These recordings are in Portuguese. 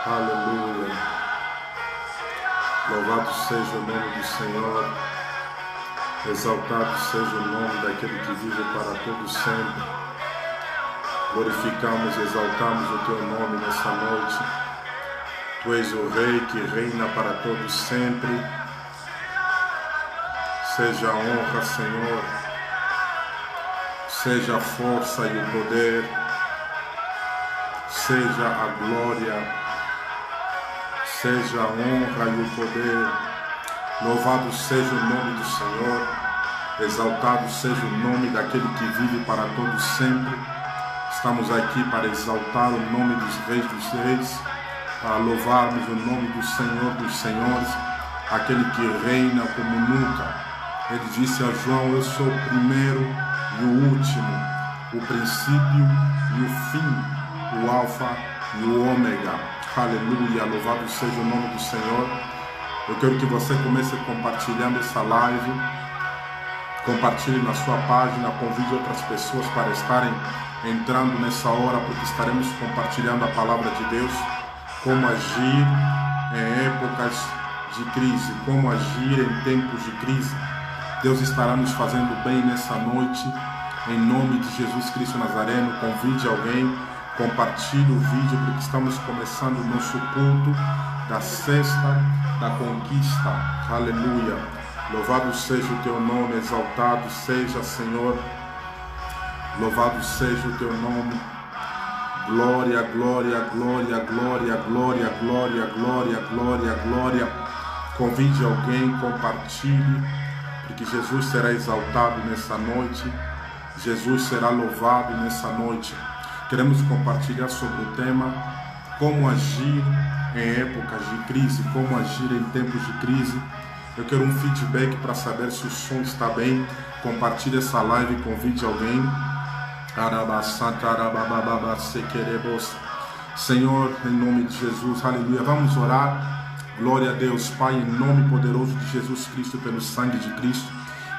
Aleluia. Louvado seja o nome do Senhor. Exaltado seja o nome daquele que vive para todo sempre. Glorificamos e exaltamos o teu nome nessa noite. Tu és o Rei que reina para todo sempre. Seja a honra, Senhor. Seja a força e o poder. Seja a glória. Seja a honra e o poder. Louvado seja o nome do Senhor. Exaltado seja o nome daquele que vive para todo sempre. Estamos aqui para exaltar o nome dos reis, para louvarmos o nome do Senhor dos senhores, aquele que reina como nunca. Ele disse a João: eu sou o primeiro e o último, o princípio e o fim, o alfa e o ômega. Aleluia, louvado seja o nome do Senhor. Eu quero que você comece compartilhando essa live. Compartilhe na sua página, convide outras pessoas para estarem entrando nessa hora, porque estaremos compartilhando a palavra de Deus. Como agir em épocas de crise, como agir em tempos de crise. Deus estará nos fazendo bem nessa noite, em nome de Jesus Cristo Nazareno. Convide alguém, compartilhe o vídeo, porque estamos começando o nosso culto da sexta da conquista. Aleluia. Louvado seja o teu nome, exaltado seja, Senhor. Louvado seja o teu nome. Glória, glória, glória, glória, glória, glória, glória, glória, glória. Convide alguém, compartilhe, porque Jesus será exaltado nessa noite. Jesus será louvado nessa noite. Queremos compartilhar sobre o tema como agir em épocas de crise, como agir em tempos de crise. Eu quero um feedback para saber se o som está bem. Compartilhe essa live e convide alguém. Senhor, em nome de Jesus, aleluia. Vamos orar. Glória a Deus, Pai, em nome poderoso de Jesus Cristo, pelo sangue de Cristo.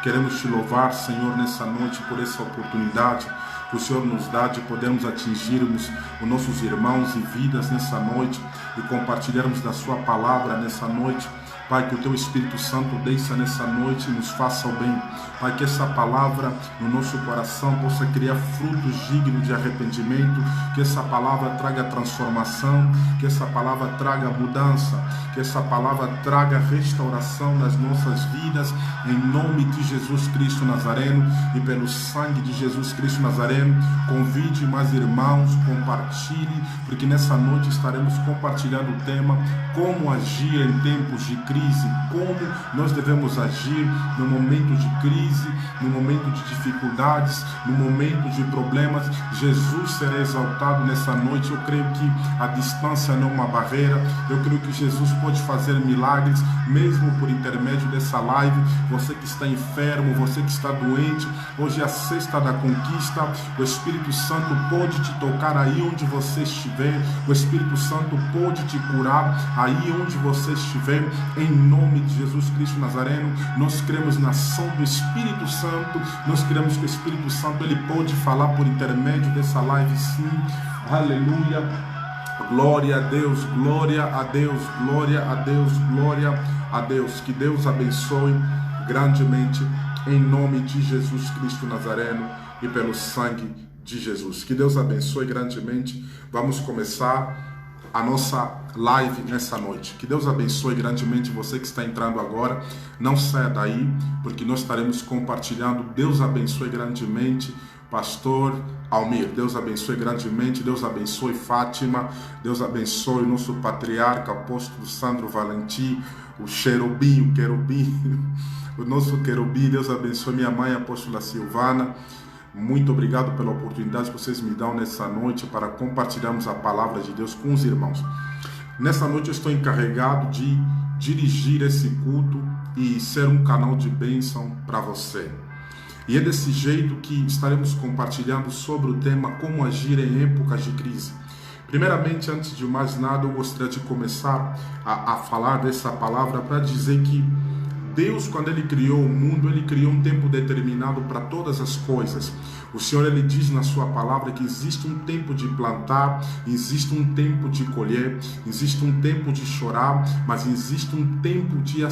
Queremos te louvar, Senhor, nessa noite por essa oportunidade que o Senhor nos dá de podermos atingirmos os nossos irmãos e vidas nessa noite e compartilharmos da sua palavra nessa noite. Pai, que o teu Espírito Santo desça nessa noite e nos faça o bem. Pai, que essa palavra no nosso coração possa criar frutos dignos de arrependimento, que essa palavra traga transformação, que essa palavra traga mudança, que essa palavra traga restauração nas nossas vidas, em nome de Jesus Cristo Nazareno e pelo sangue de Jesus Cristo Nazareno. Convide mais irmãos, compartilhe, porque nessa noite estaremos compartilhando o tema como agir em tempos de crise, como nós devemos agir no momento de crise, no momento de dificuldades, no momento de problemas. Jesus será exaltado nessa noite. Eu creio que a distância não é uma barreira. Eu creio que Jesus pode fazer milagres, mesmo por intermédio dessa live. Você que está enfermo, você que está doente, hoje é a sexta da conquista. O Espírito Santo pode te tocar aí onde você estiver. O Espírito Santo pode te curar aí onde você estiver. Em nome de Jesus Cristo Nazareno, nós cremos na ação do Espírito Santo. Nós cremos que o Espírito Santo ele pode falar por intermédio dessa live, sim. Aleluia. Glória a Deus, glória a Deus, glória a Deus, glória a Deus. Que Deus abençoe grandemente em nome de Jesus Cristo Nazareno e pelo sangue de Jesus. Que Deus abençoe grandemente. Vamos começar a nossa live nessa noite. Que Deus abençoe grandemente você que está entrando agora. Não saia daí, porque nós estaremos compartilhando. Deus abençoe grandemente Pastor Almir. Deus abençoe grandemente. Deus abençoe Fátima. Deus abençoe o nosso patriarca, apóstolo Sandro Valentim, o querubim, o nosso querubim. Deus abençoe minha mãe, a apóstola Silvana. Muito obrigado pela oportunidade que vocês me dão nessa noite para compartilharmos a palavra de Deus com os irmãos. Nessa noite eu estou encarregado de dirigir esse culto e ser um canal de bênção para você. E é desse jeito que estaremos compartilhando sobre o tema como agir em épocas de crise. Primeiramente, antes de mais nada, eu gostaria de começar a falar dessa palavra para dizer que Deus, quando Ele criou o mundo, Ele criou um tempo determinado para todas as coisas. O Senhor, Ele diz na sua palavra que existe um tempo de plantar, existe um tempo de colher, existe um tempo de chorar, mas existe um tempo de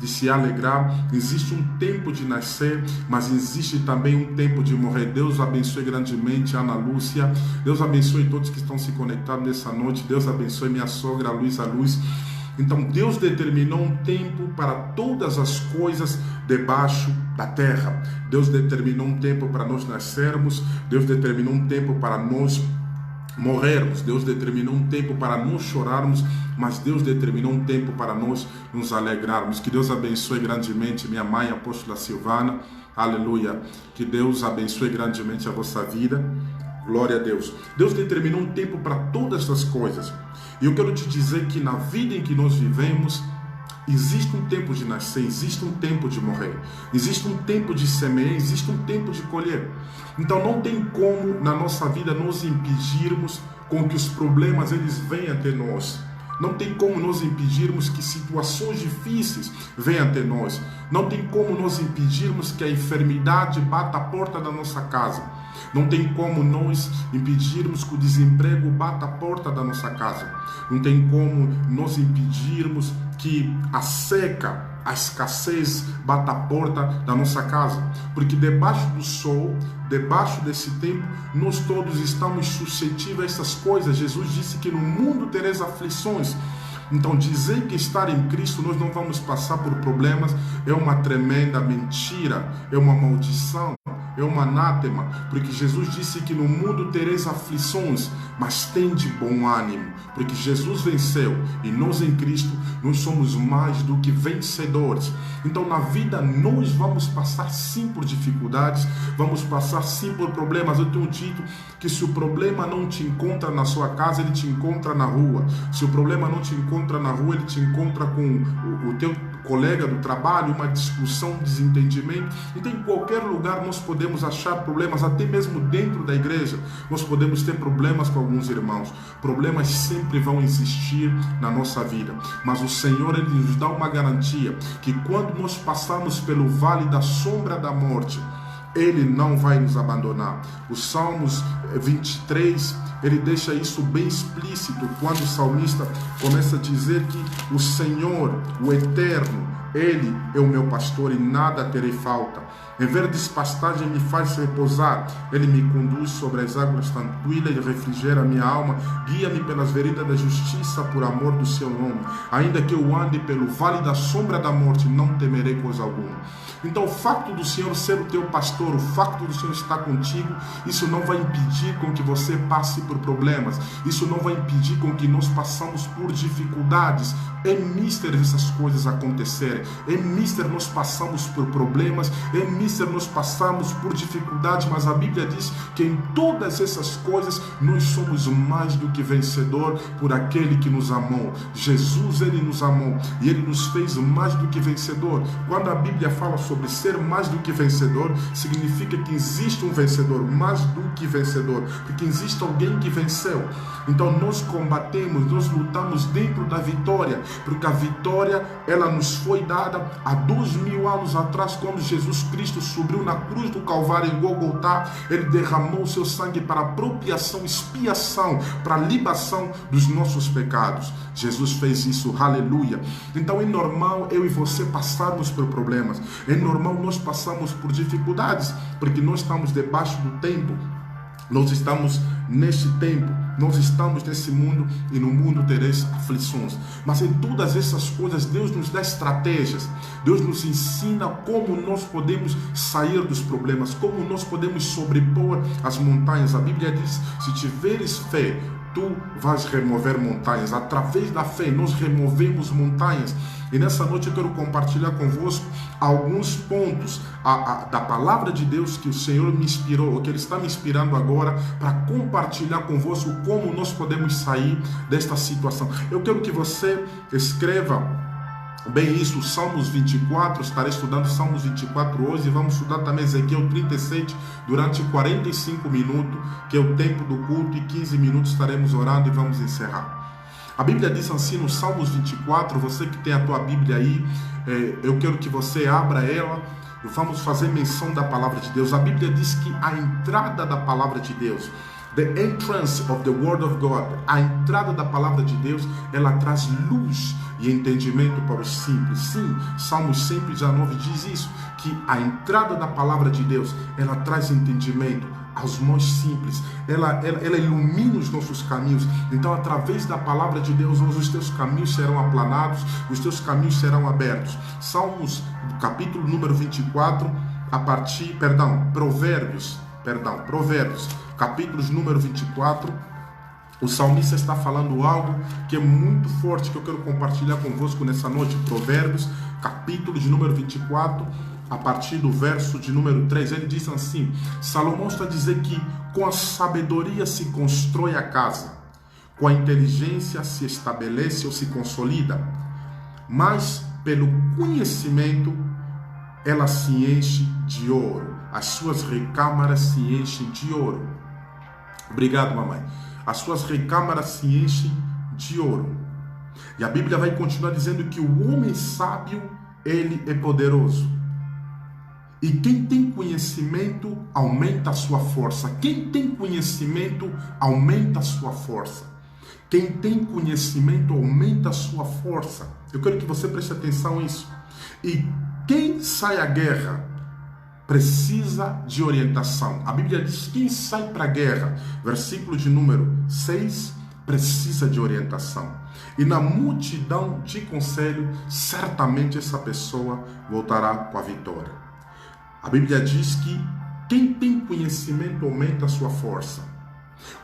se alegrar, existe um tempo de nascer, mas existe também um tempo de morrer. Deus abençoe grandemente a Ana Lúcia, Deus abençoe todos que estão se conectando nessa noite, Deus abençoe minha sogra Luísa Luz. Então Deus determinou um tempo para todas as coisas debaixo da terra. Deus determinou um tempo para nós nascermos, Deus determinou um tempo para nós morrermos, Deus determinou um tempo para nós chorarmos, mas Deus determinou um tempo para nós nos alegrarmos. Que Deus abençoe grandemente minha mãe, a apóstola Silvana, aleluia. Que Deus abençoe grandemente a vossa vida, glória a Deus. Deus determinou um tempo para todas as coisas. E eu quero te dizer que na vida em que nós vivemos, existe um tempo de nascer, existe um tempo de morrer, existe um tempo de semear, existe um tempo de colher. Então não tem como na nossa vida nos impedirmos com que os problemas eles venham até nós. Não tem como nós impedirmos que situações difíceis venham até nós. Não tem como nós impedirmos que a enfermidade bata a porta da nossa casa. Não tem como nós impedirmos que o desemprego bata a porta da nossa casa. Não tem como nós impedirmos que a seca, a escassez bata a porta da nossa casa. Porque debaixo do sol, debaixo desse tempo, nós todos estamos suscetíveis a essas coisas. Jesus disse que no mundo tereis aflições. Então dizer que estar em Cristo nós não vamos passar por problemas é uma tremenda mentira, é uma maldição, é um anátema, porque Jesus disse que no mundo tereis aflições, mas tende bom ânimo, porque Jesus venceu e nós em Cristo nós somos mais do que vencedores. Então na vida nós vamos passar sim por dificuldades, vamos passar sim por problemas. Eu tenho dito que se o problema não te encontra na sua casa, ele te encontra na rua. Se o problema não te encontra na rua, ele te encontra com o teu colega do trabalho, uma discussão, um desentendimento. Então em qualquer lugar nós podemos achar problemas, até mesmo dentro da igreja nós podemos ter problemas com alguns irmãos. Problemas sempre vão existir na nossa vida, mas o Senhor ele nos dá uma garantia que quando nós passarmos pelo vale da sombra da morte, Ele não vai nos abandonar. O Salmos 23, ele deixa isso bem explícito, quando o salmista começa a dizer que o Senhor, o Eterno, Ele é o meu pastor e nada terei falta. Em verdes pastagens me faz repousar, Ele me conduz sobre as águas tranquilas e refrigera a minha alma, guia-me pelas veredas da justiça por amor do seu nome. Ainda que eu ande pelo vale da sombra da morte, não temerei coisa alguma. Então o facto do Senhor ser o teu pastor, o facto do Senhor estar contigo, isso não vai impedir com que você passe por problemas, isso não vai impedir com que nós passamos por dificuldades. É mister essas coisas acontecerem, é mister nós passamos por problemas, é mister nós passamos por dificuldades, mas a Bíblia diz que em todas essas coisas nós somos mais do que vencedor por aquele que nos amou. Jesus, Ele nos amou e Ele nos fez mais do que vencedor. Quando a Bíblia fala sobre ser mais do que vencedor, significa que existe um vencedor, mais do que vencedor, porque existe alguém que venceu. Então nós combatemos, nós lutamos dentro da vitória, porque a vitória ela nos foi dada há 2000 anos atrás, quando Jesus Cristo subiu na cruz do Calvário em Gólgota. Ele derramou o seu sangue para apropriação, expiação, para libação dos nossos pecados. Jesus fez isso, aleluia. Então é normal eu e você passarmos por problemas, é normal nós passarmos por dificuldades, porque nós estamos debaixo do tempo. Nós estamos neste tempo, nós estamos nesse mundo, e no mundo tereis aflições. Mas em todas essas coisas, Deus nos dá estratégias. Deus nos ensina como nós podemos sair dos problemas, como nós podemos sobrepor as montanhas. A Bíblia diz: se tiveres fé, tu vais remover montanhas. Através da fé nós removemos montanhas. E nessa noite eu quero compartilhar convosco alguns pontos da palavra de Deus que o Senhor me inspirou, que Ele está me inspirando agora, para compartilhar convosco como nós podemos sair desta situação. Eu quero que você escreva bem isso, Salmos 24, estarei estudando Salmos 24 hoje, e vamos estudar também Ezequiel 37 durante 45 minutos, que é o tempo do culto, e 15 minutos estaremos orando e vamos encerrar. A Bíblia diz assim no Salmos 24, você que tem a tua Bíblia aí, eu quero que você abra ela, e vamos fazer menção da palavra de Deus. A Bíblia diz que a entrada da palavra de Deus, the entrance of the word of God, a entrada da palavra de Deus, ela traz luz e entendimento para os simples. Sim, Salmos 119 diz isso, que a entrada da palavra de Deus, ela traz entendimento aos mais simples, ela ilumina os nossos caminhos. Então, através da palavra de Deus, hoje os teus caminhos serão aplanados, os teus caminhos serão abertos. Salmos, capítulo número 24, Provérbios, capítulos número 24, o salmista está falando algo que é muito forte, que eu quero compartilhar convosco nessa noite. Provérbios, capítulo de número 24, a partir do verso de número 3, ele diz assim: Salomão está a dizer que com a sabedoria se constrói a casa, com a inteligência se estabelece ou se consolida, mas pelo conhecimento ela se enche de ouro, as suas recâmaras se enchem de ouro. Obrigado, mamãe. As suas recâmaras se enchem de ouro. E a Bíblia vai continuar dizendo que o homem sábio, ele é poderoso. E quem tem conhecimento aumenta a sua força. Quem tem conhecimento aumenta a sua força. Quem tem conhecimento aumenta a sua força. Eu quero que você preste atenção nisso. E quem sai à guerra precisa de orientação. A Bíblia diz que quem sai para a guerra, versículo de número 6, precisa de orientação. E na multidão de conselho, certamente essa pessoa voltará com a vitória. A Bíblia diz que quem tem conhecimento aumenta a sua força.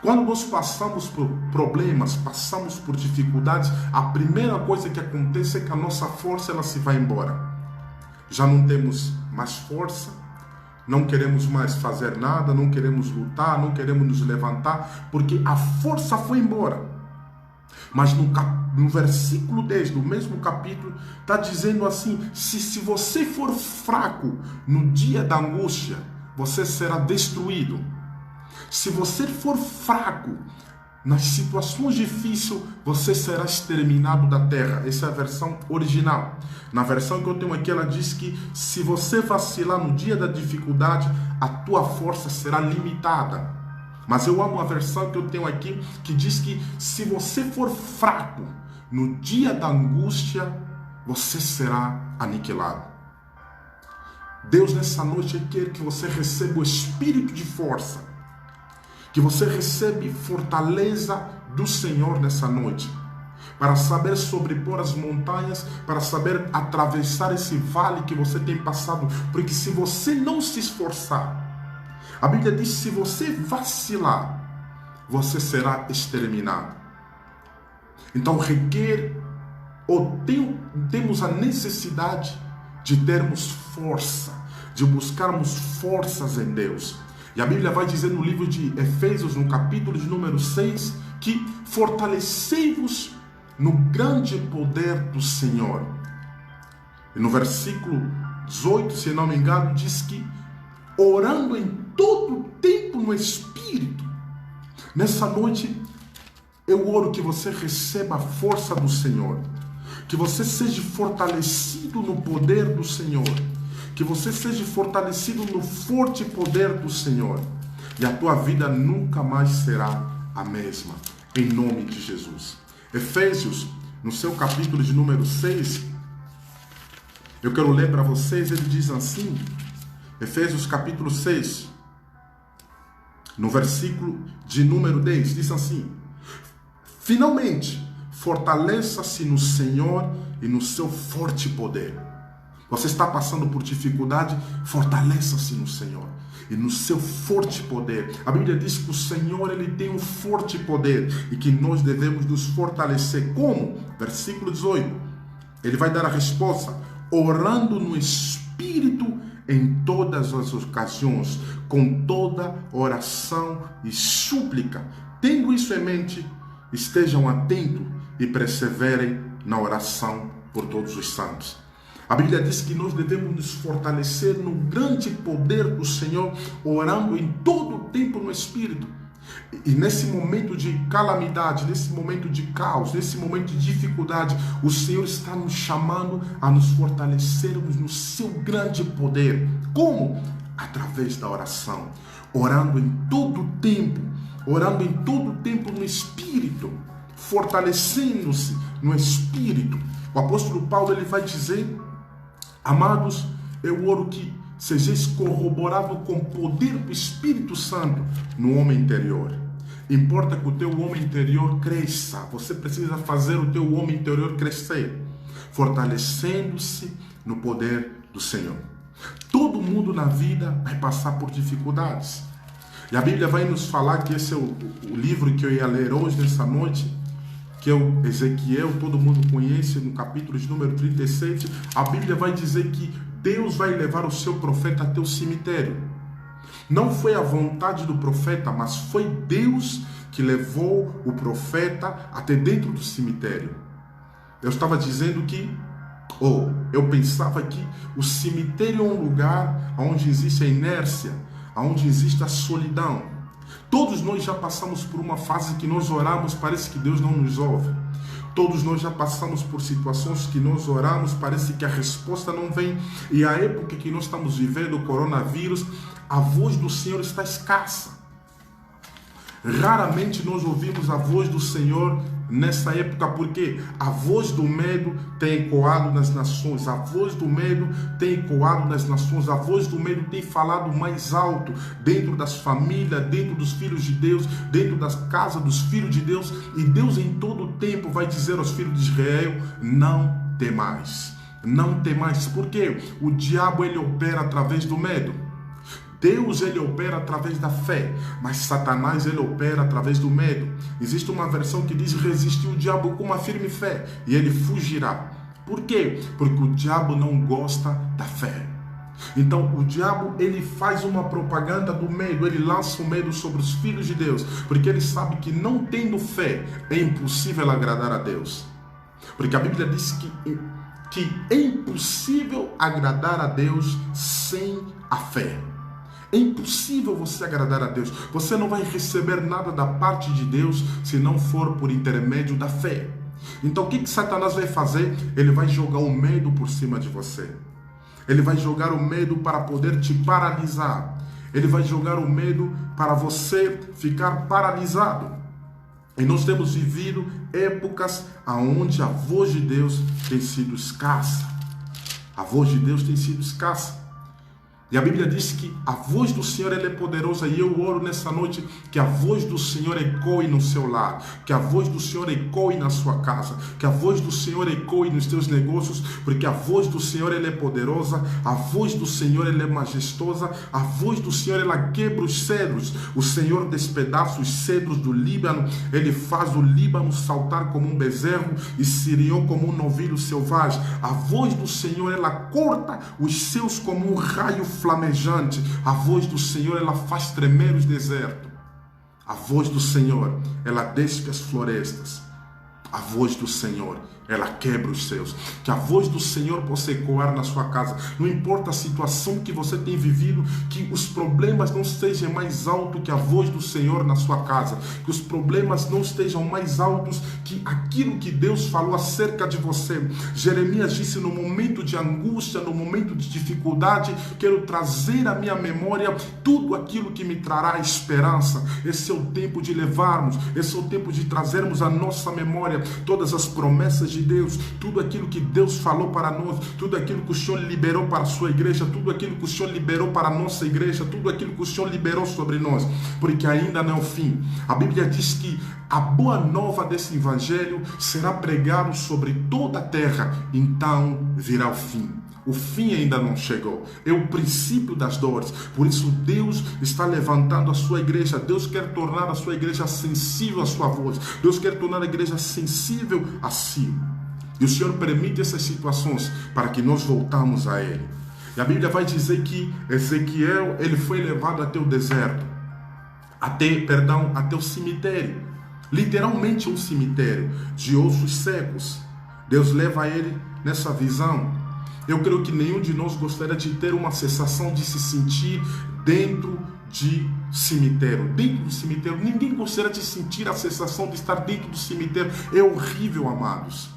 Quando nós passamos por problemas, passamos por dificuldades, a primeira coisa que acontece é que a nossa força ela se vai embora. Já não temos mais força, não queremos mais fazer nada, não queremos lutar, não queremos nos levantar, porque a força foi embora. Mas no versículo 10 do mesmo capítulo, está dizendo assim: se você for fraco no dia da angústia, você será destruído. Se você for fraco nas situações difíceis, você será exterminado da terra. Essa é a versão original. Na versão que eu tenho aqui, ela diz que se você vacilar no dia da dificuldade, a tua força será limitada. Mas eu amo a versão que eu tenho aqui, que diz que se você for fraco no dia da angústia, você será aniquilado. Deus nessa noite quer que você receba o espírito de força, que você receba fortaleza do Senhor nessa noite, para saber sobrepor as montanhas, para saber atravessar esse vale que você tem passado, porque se você não se esforçar, a Bíblia diz: se você vacilar, você será exterminado. Então requer, ou temos a necessidade de termos força, de buscarmos forças em Deus. E a Bíblia vai dizer no livro de Efésios, no capítulo de número 6, que fortalecei-vos no grande poder do Senhor. E no versículo 18, se não me engano, diz que orando em todo o tempo no Espírito. Nessa noite, eu oro que você receba a força do Senhor, que você seja fortalecido no poder do Senhor, que você seja fortalecido no forte poder do Senhor, e a tua vida nunca mais será a mesma, em nome de Jesus. Efésios, no seu capítulo de número 6, eu quero ler para vocês, ele diz assim, Efésios capítulo 6, no versículo de número 10, diz assim: finalmente, fortaleça-se no Senhor e no seu forte poder. Você está passando por dificuldade? Fortaleça-se no Senhor e no seu forte poder. A Bíblia diz que o Senhor, ele tem um forte poder e que nós devemos nos fortalecer. Como? Versículo 18. Ele vai dar a resposta: orando no Espírito em todas as ocasiões, com toda oração e súplica. Tendo isso em mente, estejam atentos e perseverem na oração por todos os santos. A Bíblia diz que nós devemos nos fortalecer no grande poder do Senhor, orando em todo o tempo no Espírito. E nesse momento de calamidade, nesse momento de caos, nesse momento de dificuldade, o Senhor está nos chamando a nos fortalecermos no seu grande poder. Como? Através da oração, orando em todo o tempo, no Espírito, fortalecendo-se no Espírito. O apóstolo Paulo, ele vai dizer: amados, eu oro que sejais corroborados com o poder do Espírito Santo no homem interior. Importa que o teu homem interior cresça. Você precisa fazer o teu homem interior crescer, fortalecendo-se no poder do Senhor. Todo mundo na vida vai passar por dificuldades. E a Bíblia vai nos falar que esse é o livro que eu ia ler hoje, nessa noite, que é o Ezequiel, todo mundo conhece, no capítulo de número 37, a Bíblia vai dizer que Deus vai levar o seu profeta até o cemitério. Não foi a vontade do profeta, mas foi Deus que levou o profeta até dentro do cemitério. Eu estava dizendo que, eu pensava que o cemitério é um lugar onde existe a inércia, onde existe a solidão. Todos nós já passamos por uma fase que nós oramos, parece que Deus não nos ouve. Todos nós já passamos por situações que nós oramos, parece que a resposta não vem. E a época que nós estamos vivendo, o coronavírus, a voz do Senhor está escassa. Raramente nós ouvimos a voz do Senhor nessa época, porque a voz do medo tem ecoado nas nações, a voz do medo tem ecoado nas nações, a voz do medo tem falado mais alto dentro das famílias, dentro dos filhos de Deus, dentro das casas dos filhos de Deus, e Deus em todo o tempo vai dizer aos filhos de Israel: não temais, não temais, porque o diabo, ele opera através do medo. Deus, ele opera através da fé, mas Satanás, ele opera através do medo. Existe uma versão que diz: resistir o diabo com uma firme fé e ele fugirá. Por quê? Porque o diabo não gosta da fé. Então o diabo, ele faz uma propaganda do medo, ele lança o medo sobre os filhos de Deus, porque ele sabe que não tendo fé é impossível agradar a Deus. Porque a Bíblia diz que é impossível agradar a Deus sem a fé. É impossível você agradar a Deus. Você não vai receber nada da parte de Deus se não for por intermédio da fé. Então o que Satanás vai fazer? Ele vai jogar o medo por cima de você. Ele vai jogar o medo para poder te paralisar. Ele vai jogar o medo para você ficar paralisado. E nós temos vivido épocas onde a voz de Deus tem sido escassa. A voz de Deus tem sido escassa. E a Bíblia diz que a voz do Senhor, ela é poderosa, e eu oro nessa noite que a voz do Senhor ecoe no seu lar, que a voz do Senhor ecoe na sua casa, que a voz do Senhor ecoe nos teus negócios, porque a voz do Senhor, ela é poderosa, a voz do Senhor, ela é majestosa, a voz do Senhor, ela quebra os cedros, o Senhor despedaça os cedros do Líbano, ele faz o Líbano saltar como um bezerro e Sirion como um novilho selvagem. A voz do Senhor, ela corta os céus como um raio flamejante. A voz do Senhor, ela faz tremer os desertos. A voz do Senhor, ela despe as florestas. A voz do Senhor, ela quebra os céus. Que a voz do Senhor possa ecoar na sua casa. Não importa a situação que você tem vivido, que os problemas não estejam mais altos que a voz do Senhor na sua casa. Que os problemas não estejam mais altos que aquilo que Deus falou acerca de você. Jeremias disse: no momento de angústia, no momento de dificuldade, quero trazer à minha memória tudo aquilo que me trará esperança. Esse é o tempo de levarmos, esse é o tempo de trazermos à nossa memória todas as promessas de Deus, tudo aquilo que Deus falou para nós, tudo aquilo que o Senhor liberou para a sua igreja, tudo aquilo que o Senhor liberou para a nossa igreja, tudo aquilo que o Senhor liberou sobre nós, porque ainda não é o fim. A Bíblia diz que a boa nova desse evangelho será pregado sobre toda a terra, então virá o fim. O fim ainda não chegou. É o princípio das dores. Por isso Deus está levantando a sua igreja. Deus quer tornar a sua igreja sensível à sua voz. Deus quer tornar a igreja sensível a si. E o Senhor permite essas situações para que nós voltamos a Ele. E a Bíblia vai dizer que Ezequiel, ele foi levado até o deserto. Até o cemitério. Literalmente um cemitério de ossos secos. Deus leva ele nessa visão. Eu creio que nenhum de nós gostaria de ter uma sensação de se sentir dentro de cemitério. Dentro do cemitério, ninguém gostaria de sentir a sensação de estar dentro do cemitério. É horrível, amados.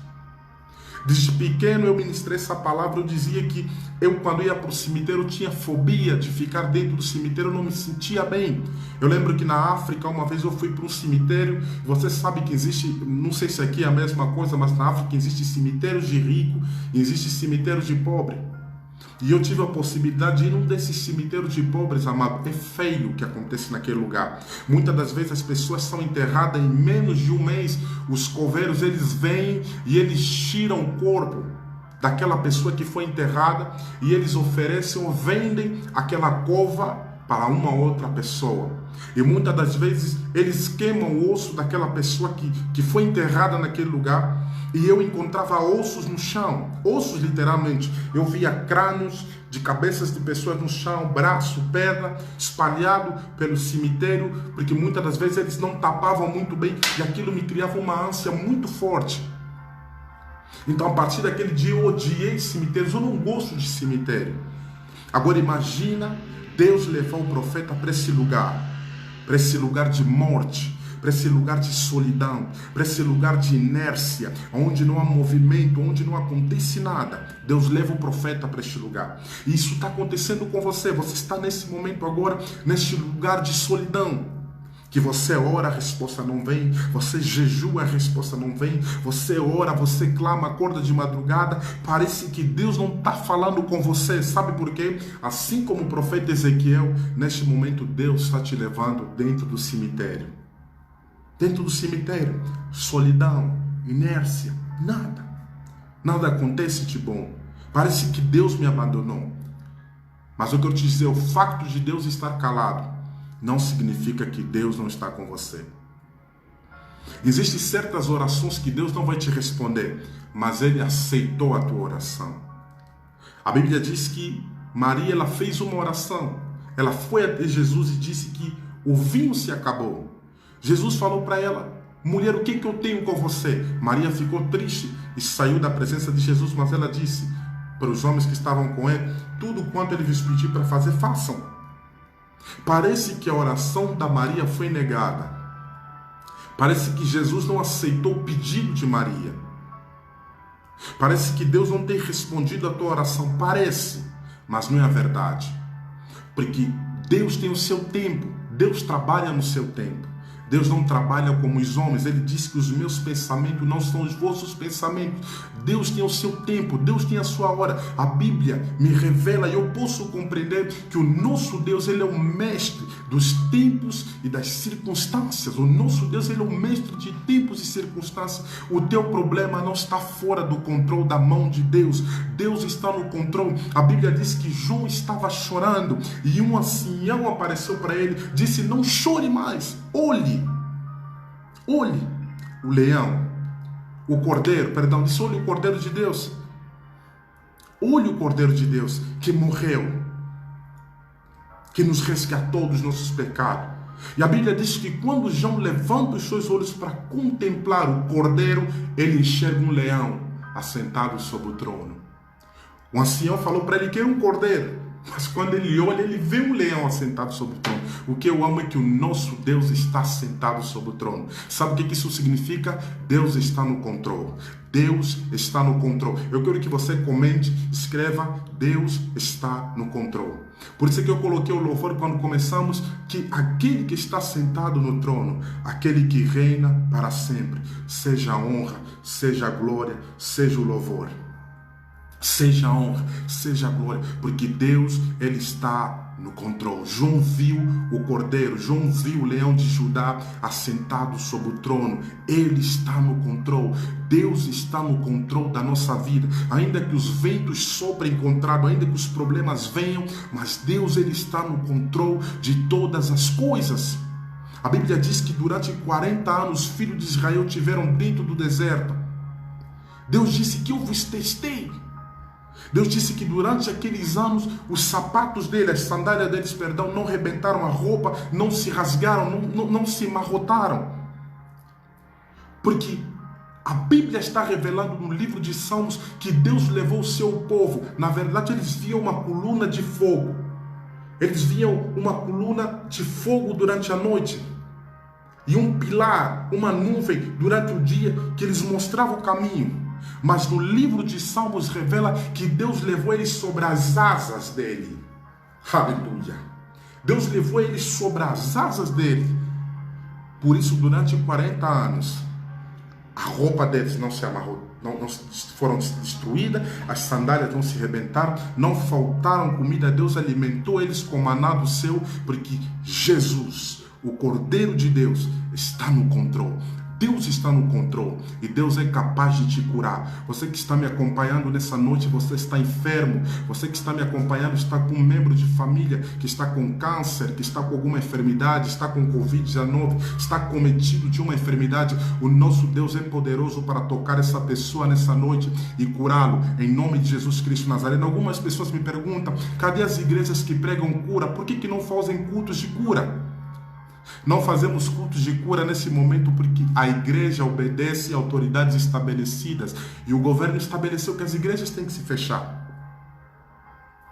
Desde pequeno eu ministrei essa palavra, eu dizia que eu, quando ia para o cemitério, eu tinha fobia de ficar dentro do cemitério, eu não me sentia bem. Eu lembro que na África, uma vez eu fui para um cemitério, você sabe que existe, não sei se aqui é a mesma coisa, mas na África existe cemitérios de rico e existe cemitérios de pobre. E eu tive a possibilidade de ir num desses cemitérios de pobres, amado. É feio o que acontece naquele lugar. Muitas das vezes as pessoas são enterradas em menos de um mês. Os coveiros, eles vêm e eles tiram o corpo daquela pessoa que foi enterrada e eles oferecem ou vendem aquela cova para uma outra pessoa. E muitas das vezes eles queimam o osso daquela pessoa que foi enterrada naquele lugar. E eu encontrava ossos no chão, ossos literalmente. Eu via crânios de cabeças de pessoas no chão, braço, perna, espalhado pelo cemitério, porque muitas das vezes eles não tapavam muito bem e aquilo me criava uma ânsia muito forte. Então, a partir daquele dia eu odiei cemitérios, eu não gosto de cemitério. Agora imagina Deus levar o profeta para esse lugar de morte, para esse lugar de solidão, para esse lugar de inércia, onde não há movimento, onde não acontece nada. Deus leva o profeta para este lugar. E isso está acontecendo com você. Você está nesse momento agora, neste lugar de solidão. Que você ora, a resposta não vem. Você jejua, a resposta não vem. Você ora, você clama, acorda de madrugada. Parece que Deus não está falando com você. Sabe por quê? Assim como o profeta Ezequiel, neste momento Deus está te levando dentro do cemitério. Dentro do cemitério, solidão, inércia, nada acontece de bom. Parece que Deus me abandonou. Mas eu quero te dizer, o facto de Deus estar calado não significa que Deus não está com você. Existem certas orações que Deus não vai te responder, mas Ele aceitou a tua oração. A Bíblia diz que Maria, ela fez uma oração. Ela foi até Jesus e disse que o vinho se acabou. Jesus falou para ela: mulher, o que eu tenho com você? Maria ficou triste e saiu da presença de Jesus, mas ela disse para os homens que estavam com ele: tudo quanto ele vos pedir para fazer, façam. Parece que a oração da Maria foi negada. Parece que Jesus não aceitou o pedido de Maria. Parece que Deus não tem respondido a tua oração. Parece, mas não é a verdade. Porque Deus tem o seu tempo. Deus trabalha no seu tempo. Deus não trabalha como os homens. Ele diz que os meus pensamentos não são os vossos pensamentos. Deus tem o seu tempo, Deus tem a sua hora. A Bíblia me revela e eu posso compreender que o nosso Deus, Ele é o mestre dos tempos e das circunstâncias. O nosso Deus, Ele é o mestre de tempos e circunstâncias. O teu problema não está fora do controle da mão de Deus. Deus está no controle. A Bíblia diz que João estava chorando e um ancião apareceu para ele, disse: não chore mais, olhe o leão, o cordeiro, disse: olhe o cordeiro de Deus, olhe o cordeiro de Deus que morreu, que nos resgatou dos nossos pecados. E a Bíblia diz que quando João levanta os seus olhos para contemplar o cordeiro, ele enxerga um leão assentado sobre o trono. O ancião falou para ele que era um cordeiro, mas quando ele olha, ele vê um leão assentado sobre o trono. O que eu amo é que o nosso Deus está sentado sobre o trono. Sabe o que isso significa? Deus está no controle. Deus está no controle. Eu quero que você comente, escreva: Deus está no controle. Por isso é que eu coloquei o louvor quando começamos, que aquele que está sentado no trono, aquele que reina para sempre, seja a honra, seja a glória, seja o louvor. Seja a honra, seja a glória, porque Deus, Ele está no controle. João viu o cordeiro, João viu o leão de Judá assentado sobre o trono. Ele está no controle. Deus está no controle da nossa vida. Ainda que os ventos soprem contrário, ainda que os problemas venham, mas Deus, Ele está no controle de todas as coisas. A Bíblia diz que durante 40 anos os filhos de Israel tiveram dentro do deserto. Deus disse que eu vos testei. Deus disse que durante aqueles anos os sapatos deles, as sandálias deles, não rebentaram a roupa, não se rasgaram, não se amarrotaram. Porque a Bíblia está revelando no livro de Salmos que Deus levou o seu povo. Na verdade, eles viam uma coluna de fogo. Eles viam uma coluna de fogo durante a noite. E um pilar, uma nuvem durante o dia que eles mostravam o caminho. Mas no livro de Salmos revela que Deus levou eles sobre as asas dele. Aleluia! Deus levou eles sobre as asas dele. Por isso, durante 40 anos, a roupa deles não se amarrou, não foram destruídas, as sandálias não se rebentaram, não faltaram comida. Deus alimentou eles com maná do céu, porque Jesus, o Cordeiro de Deus, está no controle. Deus está no controle e Deus é capaz de te curar. Você que está me acompanhando nessa noite, você está enfermo. Você que está me acompanhando está com um membro de família que está com câncer, que está com alguma enfermidade, está com Covid-19, está cometido de uma enfermidade. O nosso Deus é poderoso para tocar essa pessoa nessa noite e curá-lo, em nome de Jesus Cristo Nazareno. Algumas pessoas me perguntam: cadê as igrejas que pregam cura? Por que não fazem cultos de cura? Não fazemos cultos de cura nesse momento porque a igreja obedece a autoridades estabelecidas e o governo estabeleceu que as igrejas têm que se fechar.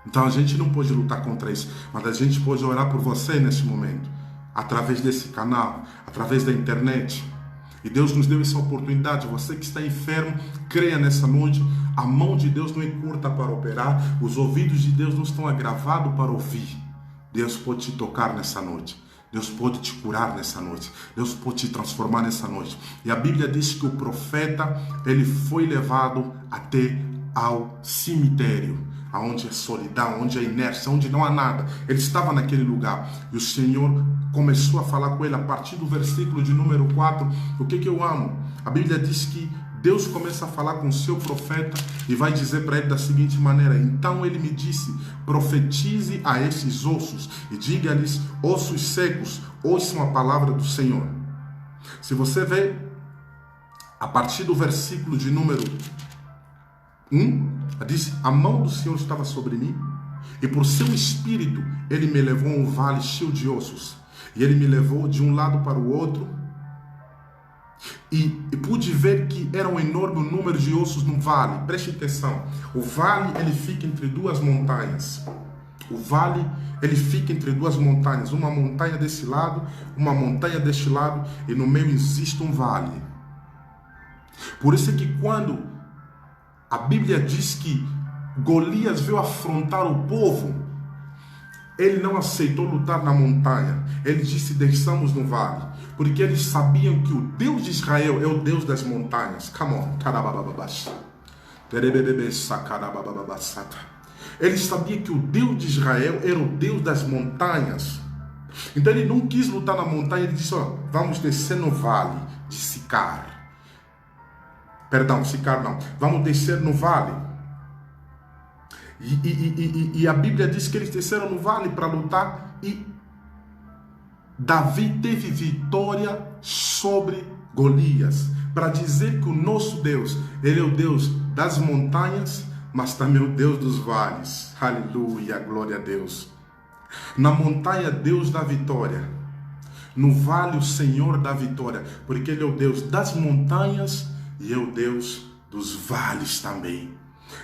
Então a gente não pode lutar contra isso, mas a gente pode orar por você nesse momento, através desse canal, através da internet. E Deus nos deu essa oportunidade. Você que está enfermo, creia nessa noite. A mão de Deus não é curta para operar, os ouvidos de Deus não estão agravados para ouvir. Deus pode te tocar nessa noite. Deus pode te curar nessa noite. Deus pode te transformar nessa noite. E a Bíblia diz que o profeta, ele foi levado até ao cemitério, onde é solidão, onde é inércia, onde não há nada. Ele estava naquele lugar. E o Senhor começou a falar com ele a partir do versículo de número 4. O que eu amo? A Bíblia diz que Deus começa a falar com o seu profeta e vai dizer para ele da seguinte maneira: então ele me disse, profetize a esses ossos e diga-lhes, ossos secos, ouçam a palavra do Senhor. Se você vê, a partir do versículo de número 1, diz: a mão do Senhor estava sobre mim e por seu espírito ele me levou a um vale cheio de ossos. E ele me levou de um lado para o outro. E pude ver que era um enorme número de ossos no vale. Preste atenção. O vale, ele fica entre duas montanhas. O vale, ele fica entre duas montanhas. Uma montanha desse lado, uma montanha deste lado. E no meio existe um vale. Por isso é que quando a Bíblia diz que Golias veio afrontar o povo, ele não aceitou lutar na montanha. Ele disse: desçamos no vale. Porque eles sabiam que o Deus de Israel é o Deus das montanhas. Come on. Eles sabiam que o Deus de Israel era o Deus das montanhas. Então ele não quis lutar na montanha. Ele disse: ó, vamos descer no vale de Sicar. Perdão, Sicar não. Vamos descer no vale. E a Bíblia diz que eles desceram no vale para lutar e Davi teve vitória sobre Golias, para dizer que o nosso Deus, ele é o Deus das montanhas, mas também o Deus dos vales. Aleluia, glória a Deus. Na montanha Deus dá vitória. No vale o Senhor dá vitória, porque Ele é o Deus das montanhas e é o Deus dos vales também.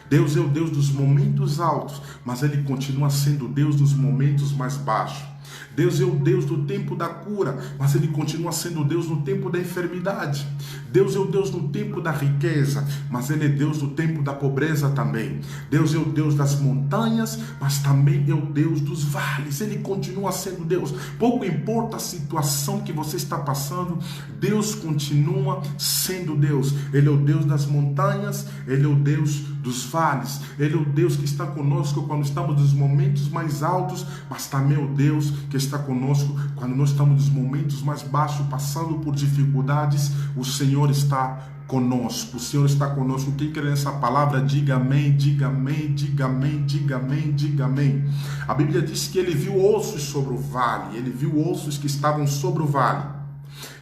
Deus é o Deus dos momentos altos, mas Ele continua sendo o Deus dos momentos mais baixos. Deus é o Deus do tempo da cura, mas Ele continua sendo o Deus no tempo da enfermidade. Deus é o Deus no tempo da riqueza, mas Ele é Deus do tempo da pobreza também. Deus é o Deus das montanhas, mas também é o Deus dos vales. Ele continua sendo Deus. Pouco importa a situação que você está passando, Deus continua sendo Deus. Ele é o Deus das montanhas, Ele é o Deus dos vales. Ele é o Deus que está conosco quando estamos nos momentos mais altos, mas também é o Deus que está conosco quando nós estamos nos momentos mais baixos, passando por dificuldades. O Senhor está conosco. O Senhor está conosco. Quem crê nessa palavra, diga amém, diga amém, diga amém, diga amém, diga amém. A Bíblia diz que Ele viu ossos sobre o vale. Ele viu ossos que estavam sobre o vale.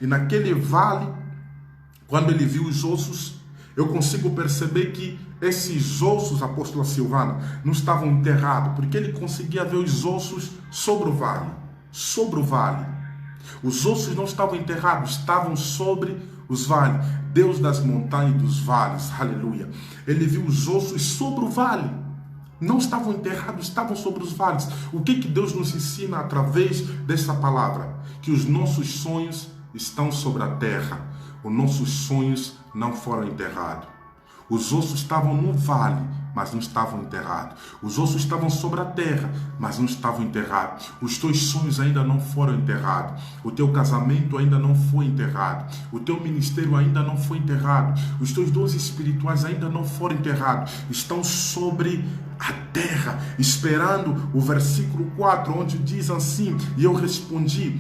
E naquele vale, quando Ele viu os ossos, eu consigo perceber que esses ossos, apóstola Silvana, não estavam enterrados, porque Ele conseguia ver os ossos sobre o vale. Sobre o vale. Os ossos não estavam enterrados, estavam sobre os vales. Deus das montanhas e dos vales, aleluia. Ele viu os ossos sobre o vale. Não estavam enterrados, estavam sobre os vales. O que Deus nos ensina através dessa palavra? Que os nossos sonhos estão sobre a terra. Os nossos sonhos não foram enterrados. Os ossos estavam no vale, mas não estavam enterrados. Os ossos estavam sobre a terra, mas não estavam enterrados. Os teus sonhos ainda não foram enterrados. O teu casamento ainda não foi enterrado. O teu ministério ainda não foi enterrado. Os teus dons espirituais ainda não foram enterrados. Estão sobre a terra, esperando o versículo 4, onde diz assim: e eu respondi,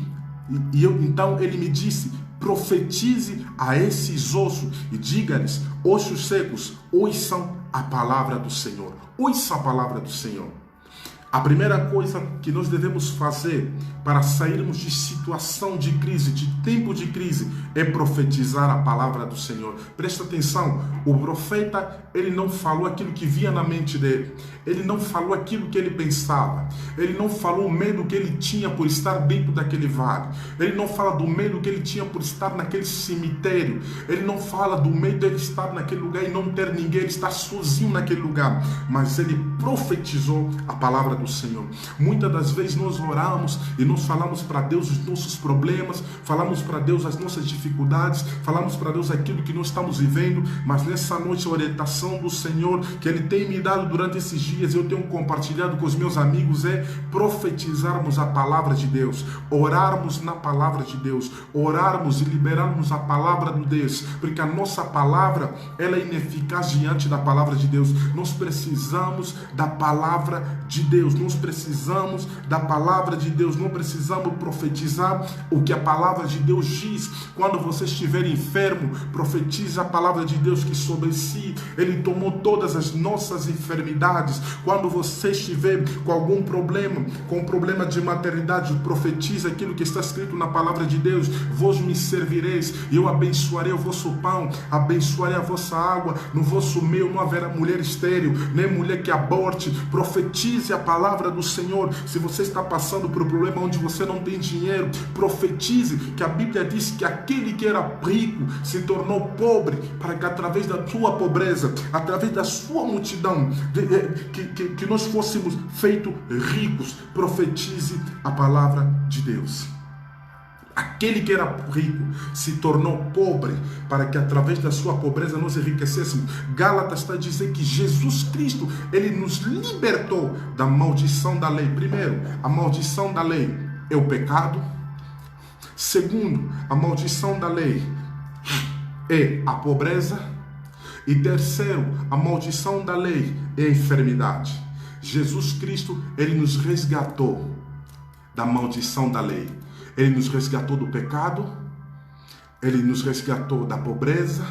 então ele me disse: profetize a esses ossos e diga-lhes: ossos secos, ouçam a palavra do Senhor. Ouça a palavra do Senhor. A primeira coisa que nós devemos fazer para sairmos de situação de crise, de tempo de crise, é profetizar a palavra do Senhor. Presta atenção, o profeta, ele não falou aquilo que via na mente dele. Ele não falou aquilo que ele pensava. Ele não falou o medo que ele tinha por estar dentro daquele vale. Ele não fala do medo que ele tinha por estar naquele cemitério. Ele não fala do medo de ele estar naquele lugar e não ter ninguém, ele estar sozinho naquele lugar. Mas ele profetizou a palavra do Senhor. Muitas das vezes nós oramos e nós falamos para Deus os nossos problemas, falamos para Deus as nossas dificuldades, falamos para Deus aquilo que nós estamos vivendo, mas nessa noite a orientação do Senhor que Ele tem me dado durante esses dias, eu tenho compartilhado com os meus amigos, é profetizarmos a palavra de Deus, orarmos na palavra de Deus, orarmos e liberarmos a palavra de Deus, porque a nossa palavra, ela é ineficaz diante da palavra de Deus. Nós precisamos da palavra de Deus, nós precisamos da palavra de Deus, não precisamos profetizar o que a palavra de Deus diz. Quando você estiver enfermo, profetize a palavra de Deus que sobre si Ele tomou todas as nossas enfermidades. Quando você estiver com algum problema, com um problema de maternidade, profetize aquilo que está escrito na palavra de Deus: vós me servireis e eu abençoarei o vosso pão, abençoarei a vossa água, no vosso meio não haverá mulher estéril, nem mulher que aborte. Profetize a palavra do Senhor. Se você está passando por um problema onde você não tem dinheiro, profetize que a Bíblia diz que aquele que era rico se tornou pobre, para que através da sua pobreza, através da sua multidão, que nós fôssemos feitos ricos. Profetize a palavra de Deus. Aquele que era rico se tornou pobre, para que através da sua pobreza nós enriquecêssemos. Gálatas está dizendo que Jesus Cristo, Ele nos libertou da maldição da lei. Primeiro, a maldição da lei é o pecado. Segundo, a maldição da lei é a pobreza. E terceiro, a maldição da lei é a enfermidade. Jesus Cristo, Ele nos resgatou da maldição da lei. Ele nos resgatou do pecado, Ele nos resgatou da pobreza,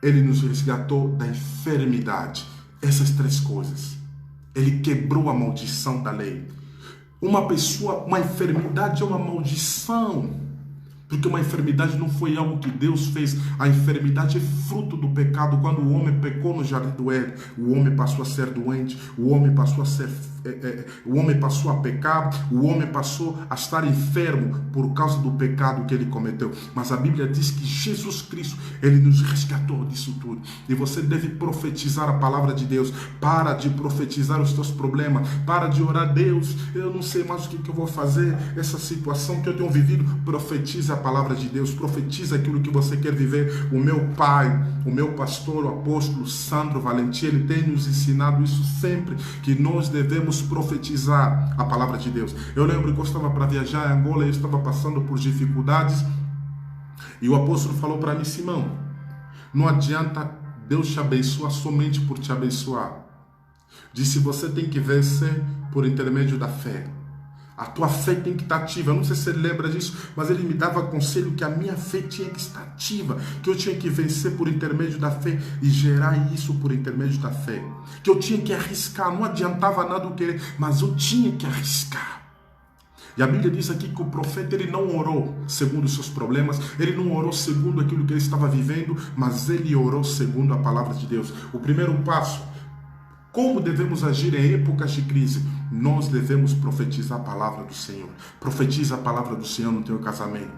Ele nos resgatou da enfermidade. Essas três coisas. Ele quebrou a maldição da lei. Uma pessoa, uma enfermidade é uma maldição. Porque uma enfermidade não foi algo que Deus fez. A enfermidade é fruto do pecado. Quando o homem pecou no jardim do Éden, o homem passou a ser doente, o homem passou a pecar, o homem passou a estar enfermo por causa do pecado que ele cometeu. Mas a Bíblia diz que Jesus Cristo, ele nos resgatou disso tudo. E você deve profetizar a palavra de Deus. Para de profetizar os teus problemas. Para de orar: Deus, eu não sei mais o que eu vou fazer. Essa situação que eu tenho vivido. Profetiza a palavra de Deus. Profetiza aquilo que você quer viver. O meu pai, o meu pastor, o apóstolo Sandro Valentim, ele tem nos ensinado isso sempre, que nós devemos profetizar a palavra de Deus. Eu lembro que eu estava para viajar em Angola e eu estava passando por dificuldades e o apóstolo falou para mim: Simão, não adianta Deus te abençoar somente por te abençoar. Disse: você tem que vencer por intermédio da fé. A tua fé tem que estar ativa. Eu não sei se ele lembra disso, mas ele me dava conselho que a minha fé tinha que estar ativa, que eu tinha que vencer por intermédio da fé e gerar isso por intermédio da fé, que eu tinha que arriscar. Não adiantava nada eu querer, mas eu tinha que arriscar. E a Bíblia diz aqui que o profeta, ele não orou segundo os seus problemas, ele não orou segundo aquilo que ele estava vivendo, mas ele orou segundo a palavra de Deus. O primeiro passo: como devemos agir em épocas de crise? Nós devemos profetizar a palavra do Senhor. Profetiza a palavra do Senhor no teu casamento.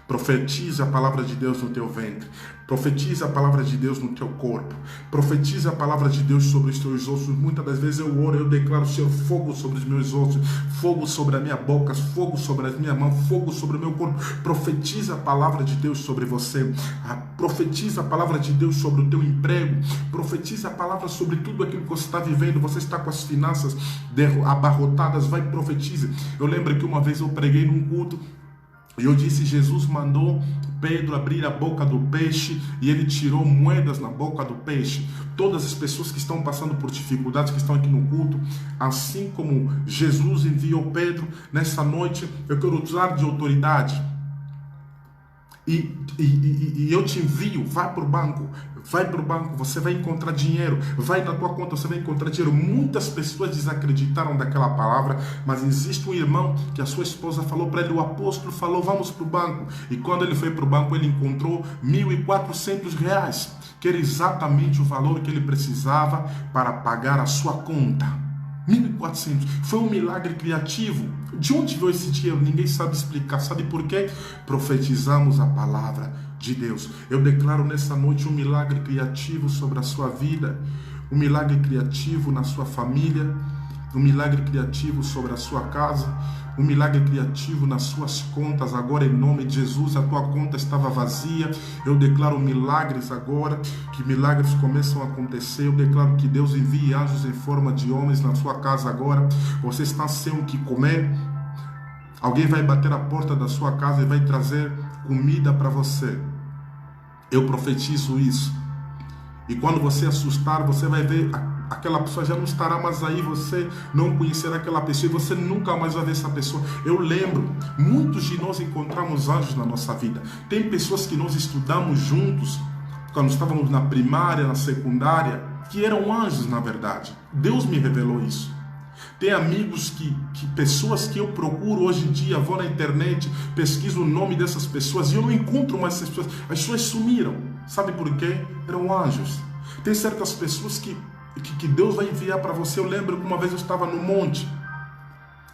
Profetiza a palavra de Deus no teu ventre. Profetiza a palavra de Deus no teu corpo. Profetiza a palavra de Deus sobre os teus ossos. Muitas das vezes eu oro, eu declaro: Senhor, fogo sobre os meus ossos, fogo sobre a minha boca, fogo sobre as minhas mãos, fogo sobre o meu corpo. Profetiza a palavra de Deus sobre você. Profetiza a palavra de Deus sobre o teu emprego. Profetiza a palavra sobre tudo aquilo que você está vivendo. Você está com as finanças abarrotadas, vai, profetize. Eu lembro que uma vez eu preguei num culto e eu disse: Jesus mandou Pedro abrir a boca do peixe e ele tirou moedas na boca do peixe. Todas as pessoas que estão passando por dificuldades, que estão aqui no culto, assim como Jesus enviou Pedro, nessa noite eu quero usar de autoridade e eu te envio. Vai para o banco, você vai encontrar dinheiro. Vai na tua conta, você vai encontrar dinheiro. Muitas pessoas desacreditaram daquela palavra, mas existe um irmão que a sua esposa falou para ele, o apóstolo falou: vamos para o banco. E quando ele foi para o banco, ele encontrou R$1.400, que era exatamente o valor que ele precisava para pagar a sua conta. 1.400. Foi um milagre criativo. De onde veio esse dinheiro? Ninguém sabe explicar. Sabe por quê? Profetizamos a palavra de Deus. Eu declaro nessa noite um milagre criativo sobre a sua vida, um milagre criativo na sua família, um milagre criativo sobre a sua casa, um milagre criativo nas suas contas. Agora, em nome de Jesus, a tua conta estava vazia. Eu declaro milagres agora, que milagres começam a acontecer. Eu declaro que Deus envie anjos em forma de homens na sua casa agora. Você está sem o que comer, alguém vai bater a porta da sua casa e vai trazer comida para você. Eu profetizo isso. E quando você assustar, você vai ver aquela pessoa já não estará mais aí, você não conhecerá aquela pessoa e você nunca mais vai ver essa pessoa. Eu lembro, muitos de nós encontramos anjos na nossa vida. Tem pessoas que nós estudamos juntos, quando estávamos na primária, na secundária, que eram anjos na verdade. Deus me revelou isso. Tem amigos pessoas que eu procuro hoje em dia, vou na internet, pesquiso o nome dessas pessoas e eu não encontro mais essas pessoas. As pessoas sumiram. Sabe por quê? Eram anjos. Tem certas pessoas que Deus vai enviar para você. Eu lembro que uma vez eu estava no monte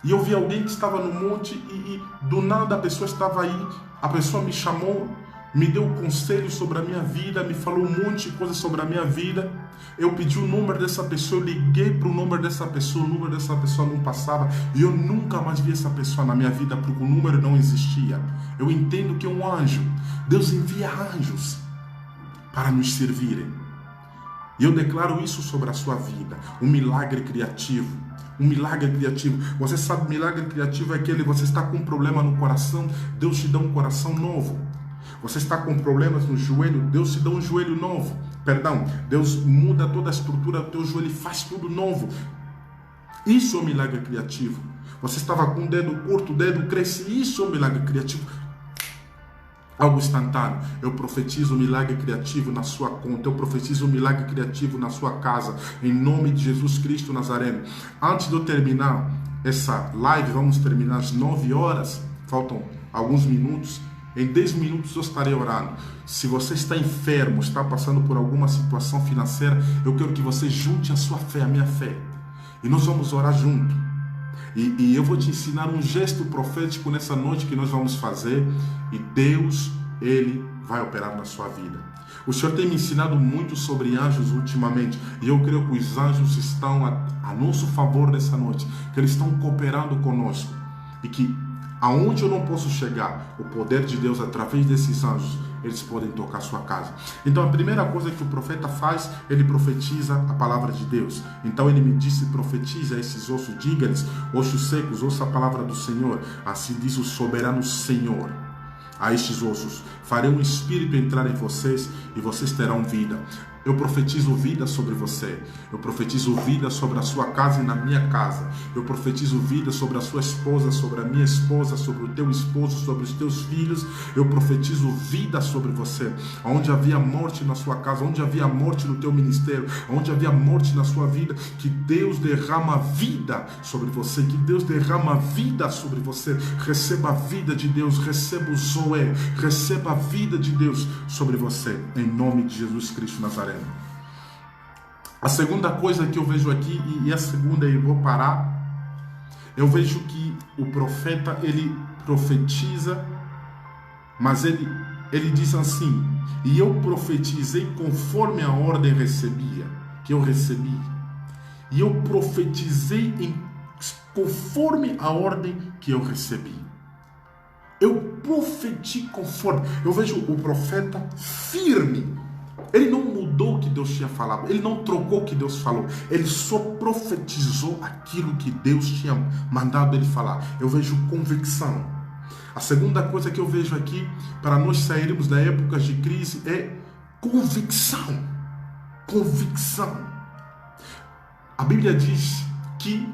e eu vi alguém que estava no monte e do nada a pessoa estava aí. A pessoa me chamou, me deu conselhos sobre a minha vida, me falou um monte de coisas sobre a minha vida. Eu pedi o número dessa pessoa, eu liguei para o número dessa pessoa, o número dessa pessoa não passava e eu nunca mais vi essa pessoa na minha vida porque o número não existia. Eu entendo que é um anjo. Deus envia anjos para nos servirem. E eu declaro isso sobre a sua vida, um milagre criativo. Um milagre criativo. Você sabe, milagre criativo é aquele: você está com um problema no coração, Deus te dá um coração novo. Você está com problemas no joelho, Deus te dá um joelho novo. Deus muda toda a estrutura do teu joelho e faz tudo novo. Isso é um milagre criativo. Você estava com o dedo curto, o dedo cresce. Isso é um milagre criativo. Algo instantâneo. Eu profetizo um milagre criativo na sua conta. Eu profetizo um milagre criativo na sua casa. Em nome de Jesus Cristo Nazareno. Antes de eu terminar essa live, vamos terminar às 9 horas. Faltam alguns minutos. Em 10 minutos eu estarei orando. Se você está enfermo, está passando por alguma situação financeira, eu quero que você junte a sua fé, a minha fé. E nós vamos orar junto. E eu vou te ensinar um gesto profético nessa noite que nós vamos fazer. E Deus, Ele vai operar na sua vida. O Senhor tem me ensinado muito sobre anjos ultimamente. E eu creio que os anjos estão a nosso favor nessa noite. Que eles estão cooperando conosco. E que aonde eu não posso chegar, o poder de Deus através desses anjos, eles podem tocar a sua casa. Então a primeira coisa que o profeta faz, ele profetiza a palavra de Deus. Então ele me disse: profetiza a esses ossos, diga-lhes, ossos secos, ouça a palavra do Senhor. Assim diz o soberano Senhor a estes ossos: farei um espírito entrar em vocês e vocês terão vida. Eu profetizo vida sobre você. Eu profetizo vida sobre a sua casa e na minha casa. Eu profetizo vida sobre a sua esposa, sobre a minha esposa, sobre o teu esposo, sobre os teus filhos. Eu profetizo vida sobre você. Onde havia morte na sua casa, onde havia morte no teu ministério, onde havia morte na sua vida, que Deus derrama vida sobre você. Que Deus derrama vida sobre você. Receba a vida de Deus, receba o Zoé, receba a vida de Deus sobre você, em nome de Jesus Cristo Nazareno. A segunda coisa que eu vejo aqui, e a segunda eu vou parar, eu vejo que o profeta, ele profetiza, mas ele diz assim: e eu profetizei conforme a ordem que eu recebi, e eu profetizei conforme a ordem que eu recebi. Eu profeti conforme. Eu vejo o profeta firme. Ele não mudou o que Deus tinha falado. Ele não trocou o que Deus falou. Ele só profetizou aquilo que Deus tinha mandado ele falar. Eu vejo convicção. A segunda coisa que eu vejo aqui, para nós sairmos da época de crise, é convicção. Convicção. A Bíblia diz que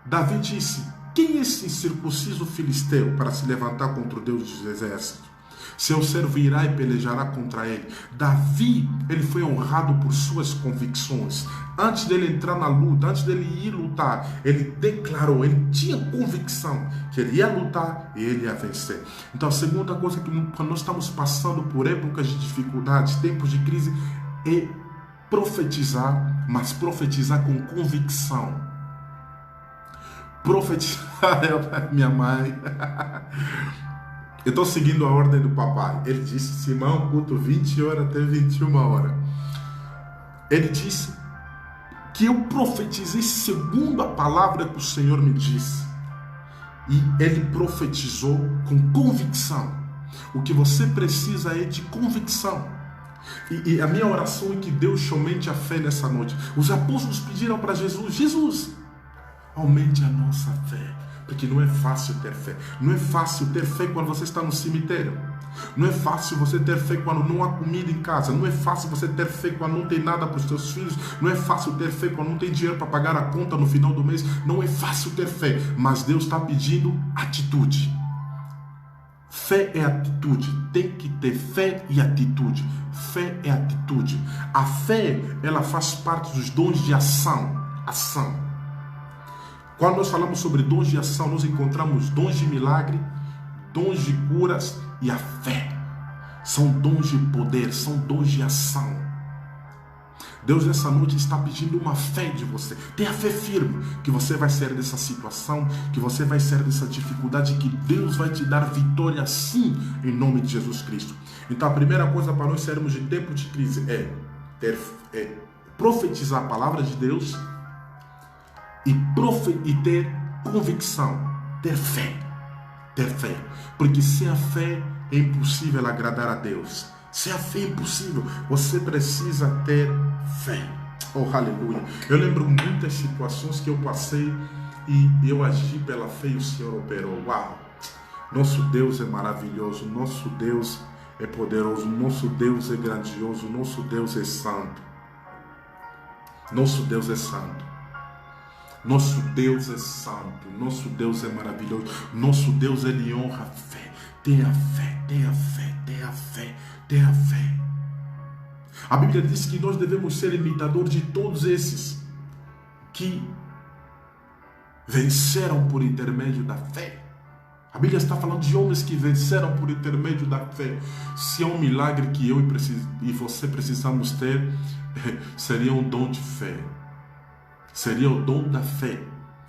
Davi disse: quem é esse incircunciso filisteu para se levantar contra o Deus dos exércitos? Seu servirá e pelejará contra ele. Davi, ele foi honrado por suas convicções. Antes dele entrar na luta, antes dele ir lutar, ele declarou, ele tinha convicção que ele ia lutar e ele ia vencer. Então a segunda coisa que quando nós estamos passando por épocas de dificuldades, tempos de crise, é profetizar, mas profetizar com convicção. Profetizar, minha mãe. Eu estou seguindo a ordem do papai. Ele disse: Simão, culto 20 horas até 21 horas. Ele disse que eu profetizei segundo a palavra que o Senhor me disse. E ele profetizou com convicção. O que você precisa é de convicção. E a minha oração é que Deus aumente a fé nessa noite. Os apóstolos pediram para Jesus: Jesus, aumente a nossa fé. Porque não é fácil ter fé. Não é fácil ter fé quando você está no cemitério. Não é fácil você ter fé quando não há comida em casa. Não é fácil você ter fé quando não tem nada para os seus filhos. Não é fácil ter fé quando não tem dinheiro para pagar a conta no final do mês. Não é fácil ter fé. Mas Deus está pedindo atitude. Fé é atitude. Tem que ter fé e atitude. Fé é atitude. A fé, ela faz parte dos dons de ação. Ação. Quando nós falamos sobre dons de ação, nós encontramos dons de milagre, dons de curas e a fé. São dons de poder, são dons de ação. Deus nessa noite está pedindo uma fé de você. Tenha fé firme que você vai sair dessa situação, que você vai sair dessa dificuldade, que Deus vai te dar vitória sim, em nome de Jesus Cristo. Então a primeira coisa para nós sairmos de tempo de crise é profetizar a palavra de Deus, e ter convicção, ter fé, porque sem a fé é impossível agradar a Deus. Sem a fé é impossível, você precisa ter fé. Oh, aleluia. Eu lembro muitas situações que eu passei e eu agi pela fé e o Senhor operou. Uau! Nosso Deus é maravilhoso, nosso Deus é poderoso, nosso Deus é grandioso, nosso Deus é santo. Nosso Deus é santo. Nosso Deus é santo, nosso Deus é maravilhoso, nosso Deus, ele honra a fé. Tenha fé, tenha fé, tenha fé, tenha fé. A Bíblia diz que nós devemos ser imitadores de todos esses que venceram por intermédio da fé. A Bíblia está falando de homens que venceram por intermédio da fé. Se é um milagre que eu e você precisamos ter, seria um dom de fé. Seria o dom da fé.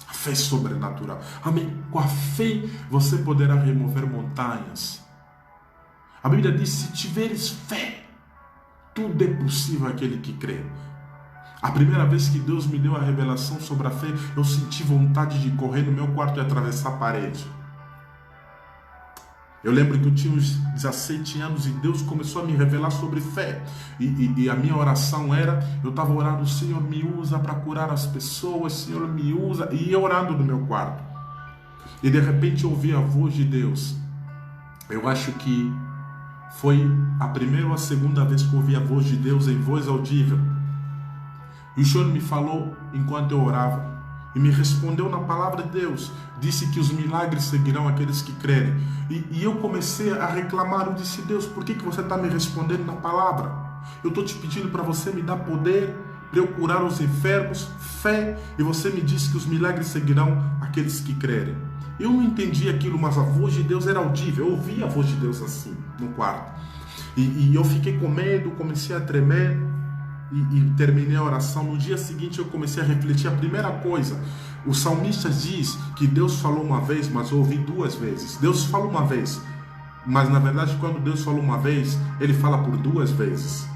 A fé sobrenatural. Amém? Com a fé você poderá remover montanhas. A Bíblia diz: se tiveres fé, tudo é possível àquele que crê. A primeira vez que Deus me deu a revelação sobre a fé, eu senti vontade de correr no meu quarto e atravessar a parede. Eu lembro que eu tinha uns 17 anos e Deus começou a me revelar sobre fé. E a minha oração era, eu estava orando: Senhor, me usa para curar as pessoas, Senhor, me usa. E ia orando no meu quarto. E de repente eu ouvi a voz de Deus. Eu acho que foi a primeira ou a segunda vez que eu ouvi a voz de Deus em voz audível. E o Senhor me falou enquanto eu orava. E me respondeu na palavra de Deus. Disse que os milagres seguirão aqueles que crerem. E eu comecei a reclamar. Eu disse: Deus, por que você está me respondendo na palavra? Eu estou te pedindo para você me dar poder para eu curar os enfermos, fé. E você me disse que os milagres seguirão aqueles que crerem. Eu não entendi aquilo, mas a voz de Deus era audível. Eu ouvi a voz de Deus assim, no quarto. E eu fiquei com medo, comecei a tremer. E terminei a oração. No dia seguinte eu comecei a refletir. A primeira coisa, o salmista diz que Deus falou uma vez, mas eu ouvi duas vezes. Deus fala uma vez, mas na verdade quando Deus falou uma vez, Ele fala por duas vezes.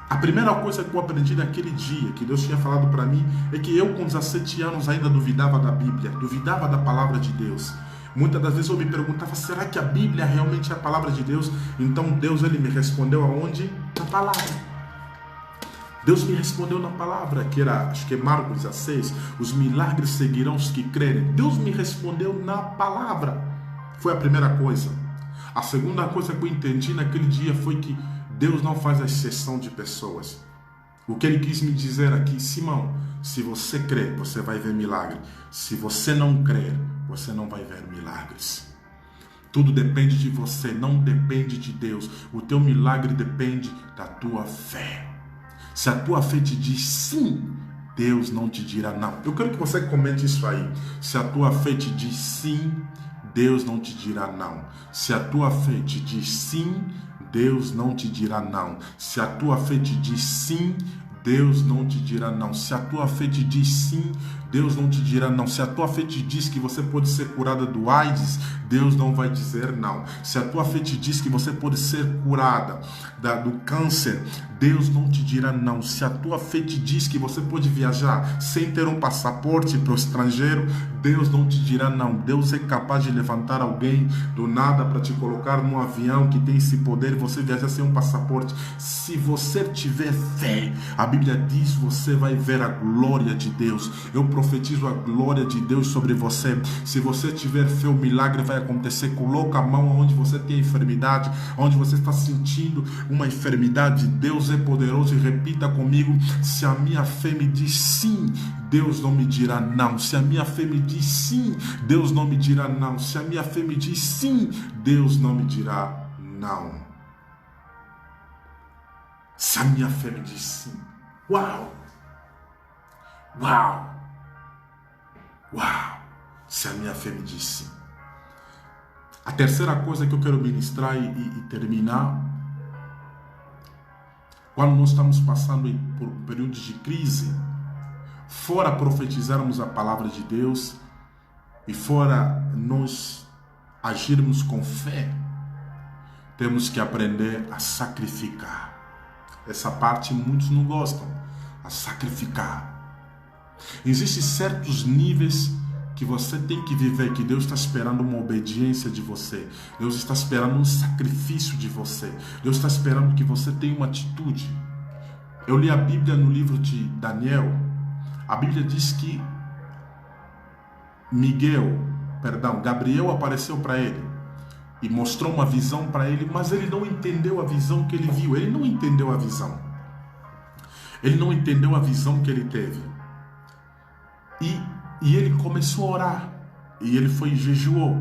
A primeira coisa que eu aprendi naquele dia, que Deus tinha falado para mim, é que eu com 17 anos ainda duvidava da Bíblia, duvidava da palavra de Deus. Muitas das vezes eu me perguntava: será que a Bíblia realmente é a palavra de Deus? Então Deus, Ele me respondeu aonde? Na palavra. Deus me respondeu na palavra, que era, acho que é Marcos 16, os milagres seguirão os que crerem. Deus me respondeu na palavra. Foi a primeira coisa. A segunda coisa que eu entendi naquele dia foi que Deus não faz exceção de pessoas. O que Ele quis me dizer aqui: Simão, se você crer, você vai ver milagre. Se você não crer, você não vai ver milagres. Tudo depende de você, não depende de Deus. O teu milagre depende da tua fé. Se a tua fé te diz sim, Deus não te dirá não. Eu quero que você comente isso aí. Se a tua fé te diz sim, Deus não te dirá não. Se a tua fé te diz sim, Deus não te dirá não. Se a tua fé te diz sim, Deus não te dirá não. Se a tua fé te diz sim, Deus não te dirá não. Se a tua fé te diz que você pode ser curada do AIDS, Deus não vai dizer não. Se a tua fé te diz que você pode ser curada do câncer, Deus não te dirá não. Se a tua fé te diz que você pode viajar sem ter um passaporte para o estrangeiro, Deus não te dirá não. Deus é capaz de levantar alguém do nada para te colocar num avião que tem esse poder e você viajar sem um passaporte. Se você tiver fé, a Bíblia diz, você vai ver a glória de Deus. Eu profetizo a glória de Deus sobre você. Se você tiver fé, o milagre vai acontecer. Coloca a mão onde você tem enfermidade, onde você está sentindo uma enfermidade. Deus é poderoso e repita comigo: se a minha fé me diz sim, Deus não me dirá não. Se a minha fé me diz sim, Deus não me dirá não. Se a minha fé me diz sim, Deus não me dirá não. Se a minha fé me diz sim. Uau! Uau! Uau! Se a minha fé me diz sim. A terceira coisa que eu quero ministrar e terminar: quando nós estamos passando por períodos de crise, fora profetizarmos a palavra de Deus e fora nós agirmos com fé, temos que aprender a sacrificar. Essa parte muitos não gostam, a sacrificar. Existem certos níveis que você tem que viver, que Deus está esperando uma obediência de você. Deus está esperando um sacrifício de você. Deus está esperando que você tenha uma atitude. Eu li a Bíblia no livro de Daniel. A Bíblia diz que Gabriel apareceu para ele e mostrou uma visão para ele, mas ele não entendeu a visão que ele viu. Ele não entendeu a visão. Ele não entendeu a visão que ele teve. E ele começou a orar. E ele foi e jejuou.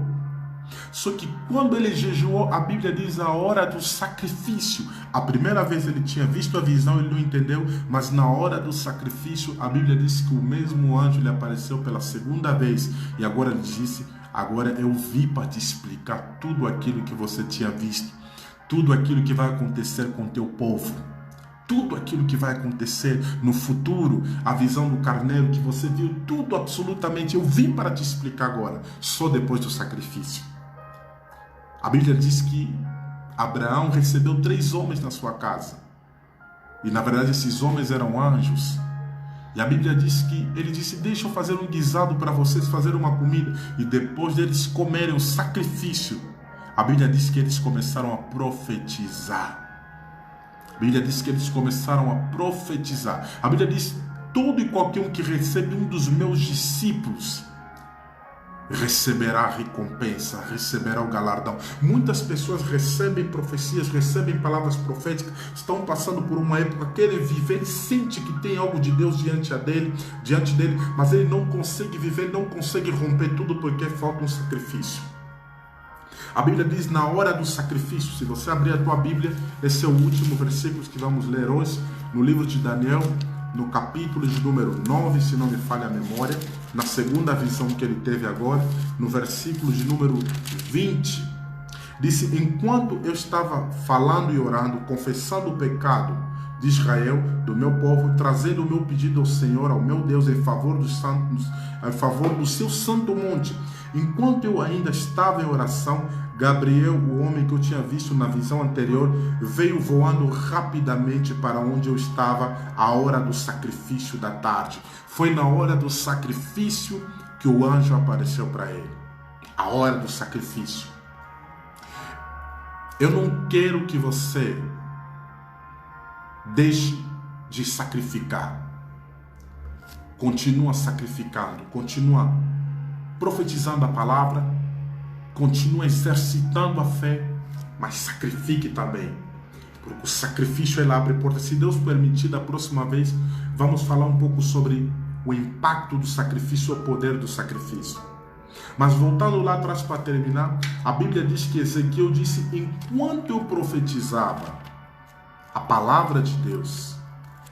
Só que quando ele jejuou, a Bíblia diz a hora do sacrifício. A primeira vez ele tinha visto a visão, ele não entendeu, mas na hora do sacrifício, a Bíblia diz que o mesmo anjo lhe apareceu pela segunda vez. E agora ele disse: Agora eu vim para te explicar tudo aquilo que você tinha visto, tudo aquilo que vai acontecer com teu povo, tudo aquilo que vai acontecer no futuro, a visão do carneiro que você viu, tudo absolutamente, eu vim para te explicar agora, só depois do sacrifício. A Bíblia diz que Abraão recebeu 3 homens na sua casa, e na verdade esses homens eram anjos. E a Bíblia diz que ele disse: deixa eu fazer um guisado para vocês, fazer uma comida. E depois deles comerem o sacrifício, a Bíblia diz que eles começaram a profetizar. A Bíblia diz que eles começaram a profetizar. A Bíblia diz: todo e qualquer um que recebe um dos meus discípulos receberá a recompensa, receberá o galardão. Muitas pessoas recebem profecias, recebem palavras proféticas, estão passando por uma época, querem viver, sente que tem algo de Deus diante dele, mas ele não consegue viver, não consegue romper tudo porque falta um sacrifício. A Bíblia diz na hora do sacrifício, se você abrir a tua Bíblia, esse é o último versículo que vamos ler hoje, no livro de Daniel, no capítulo de número 9, se não me falha a memória, na segunda visão que ele teve agora, no versículo de número 20, disse: enquanto eu estava falando e orando, confessando o pecado de Israel, do meu povo, trazendo o meu pedido ao Senhor, ao meu Deus, em favor dos santos, em favor do seu santo monte, enquanto eu ainda estava em oração, Gabriel, o homem que eu tinha visto na visão anterior, veio voando rapidamente para onde eu estava à hora do sacrifício da tarde. Foi na hora do sacrifício que o anjo apareceu para ele. A hora do sacrifício. Eu não quero que você deixe de sacrificar. Continua sacrificando, continua profetizando a palavra, continua exercitando a fé, mas sacrifique também, porque o sacrifício ele abre portas. Se Deus permitir, da próxima vez vamos falar um pouco sobre o impacto do sacrifício, o poder do sacrifício. Mas voltando lá atrás para terminar, a Bíblia diz que Ezequiel disse: enquanto eu profetizava a palavra de Deus,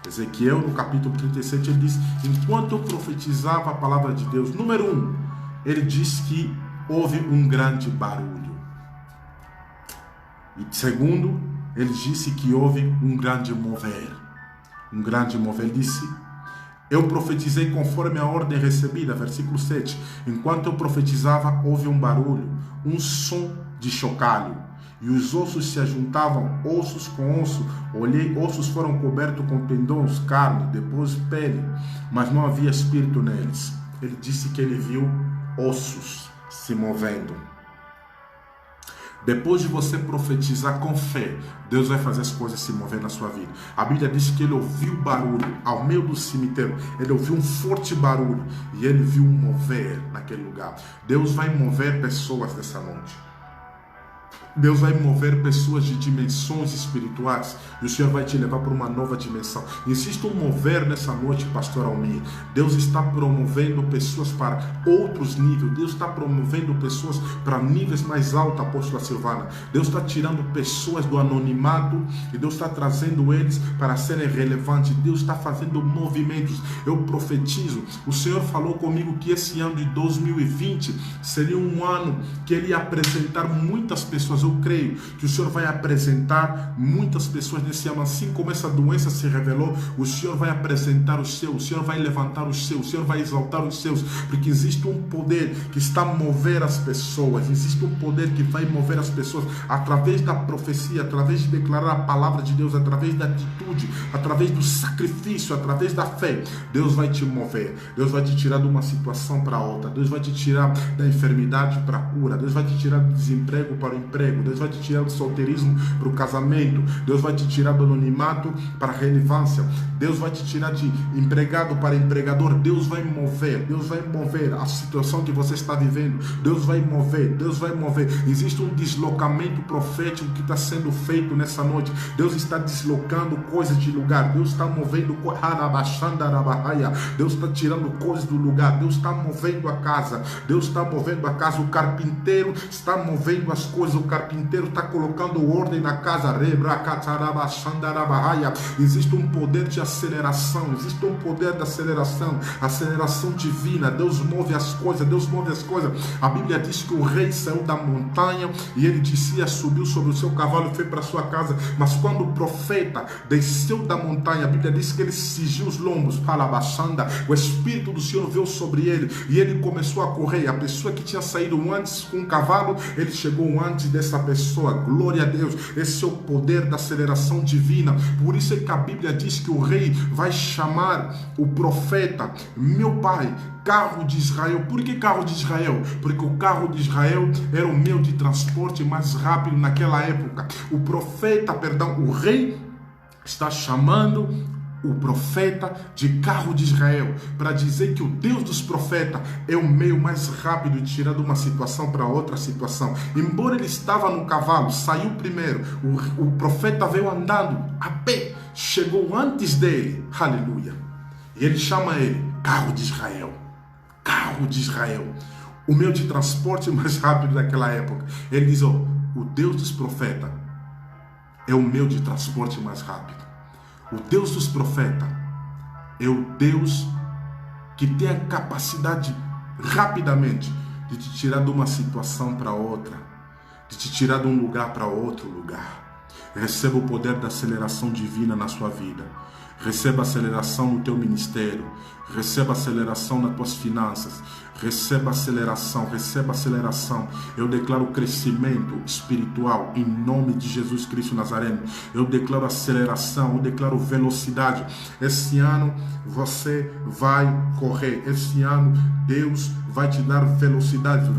Ezequiel no capítulo 37 ele diz: enquanto eu profetizava a palavra de Deus, número 1, ele diz que houve um grande barulho. E segundo, ele disse que houve um grande mover. Um grande mover. Ele disse: eu profetizei conforme a ordem recebida. Versículo 7. Enquanto eu profetizava, houve um barulho, um som de chocalho. E os ossos se ajuntavam, ossos com osso. Olhei, ossos foram cobertos com tendões, carne, depois pele, mas não havia espírito neles. Ele disse que ele viu ossos se movendo. Depois de você profetizar com fé, Deus vai fazer as coisas se mover na sua vida. A Bíblia diz que ele ouviu barulho ao meio do cemitério. Ele ouviu um forte barulho e ele viu um mover naquele lugar. Deus vai mover pessoas nessa noite. Deus vai mover pessoas de dimensões espirituais e o Senhor vai te levar para uma nova dimensão. Existe um mover nessa noite, pastor Almir. Deus está promovendo pessoas para outros níveis. Deus está promovendo pessoas para níveis mais altos, apóstola Silvana. Deus está tirando pessoas do anonimato e Deus está trazendo eles para serem relevantes. Deus está fazendo movimentos. Eu profetizo. O Senhor falou comigo que esse ano de 2020 seria um ano que Ele ia apresentar muitas pessoas. Eu creio que o Senhor vai apresentar muitas pessoas nesse ano, assim como essa doença se revelou. O Senhor vai apresentar os seus, o Senhor vai levantar os seus, o Senhor vai exaltar os seus, porque existe um poder que está a mover as pessoas, existe um poder que vai mover as pessoas através da profecia, através de declarar a palavra de Deus, através da atitude, através do sacrifício, através da fé. Deus vai te mover, Deus vai te tirar de uma situação para outra, Deus vai te tirar da enfermidade para a cura, Deus vai te tirar do desemprego para o emprego, Deus vai te tirar do solteirismo para o casamento, Deus vai te tirar do anonimato para a relevância, Deus vai te tirar de empregado para empregador. Deus vai mover a situação que você está vivendo. Deus vai mover. Existe um deslocamento profético que está sendo feito nessa noite. Deus está deslocando coisas de lugar, Deus está movendo, Deus está tirando coisas do lugar, Deus está movendo a casa, o carpinteiro está movendo as coisas, o carpinteiro carpinteiro está colocando ordem na casa. Existe um poder de aceleração, existe um poder de aceleração, aceleração divina. Deus move as coisas, Deus move as coisas. A Bíblia diz que o rei saiu da montanha e ele descia, subiu sobre o seu cavalo e foi para sua casa. Mas quando o profeta desceu da montanha, a Bíblia diz que ele cingiu os lombos, o Espírito do Senhor veio sobre ele e ele começou a correr. A pessoa que tinha saído antes com um cavalo, ele chegou antes dessa pessoa. Glória a Deus. Esse é o poder da aceleração divina. Por isso é que a Bíblia diz que o rei vai chamar o profeta, meu pai, carro de Israel. Por que carro de Israel? Porque o carro de Israel era o meio de transporte mais rápido naquela época. O rei está chamando o profeta de carro de Israel, para dizer que o Deus dos profetas é o meio mais rápido de tirar de uma situação para outra situação. Embora ele estava no cavalo, saiu primeiro, o profeta veio andando a pé, chegou antes dele, aleluia, e ele chama ele carro de Israel, carro de Israel, o meio de transporte mais rápido daquela época. Ele diz, o Deus dos profetas é o meio de transporte mais rápido. O Deus dos profetas é o Deus que tem a capacidade rapidamente de te tirar de uma situação para outra, de te tirar de um lugar para outro lugar. Receba o poder da aceleração divina na sua vida. Receba aceleração no teu ministério. Receba aceleração nas tuas finanças. Receba aceleração, receba aceleração. Eu declaro crescimento espiritual em nome de Jesus Cristo Nazareno. Eu declaro aceleração, eu declaro velocidade. Esse ano você vai correr. Esse ano Deus vai te dar velocidade.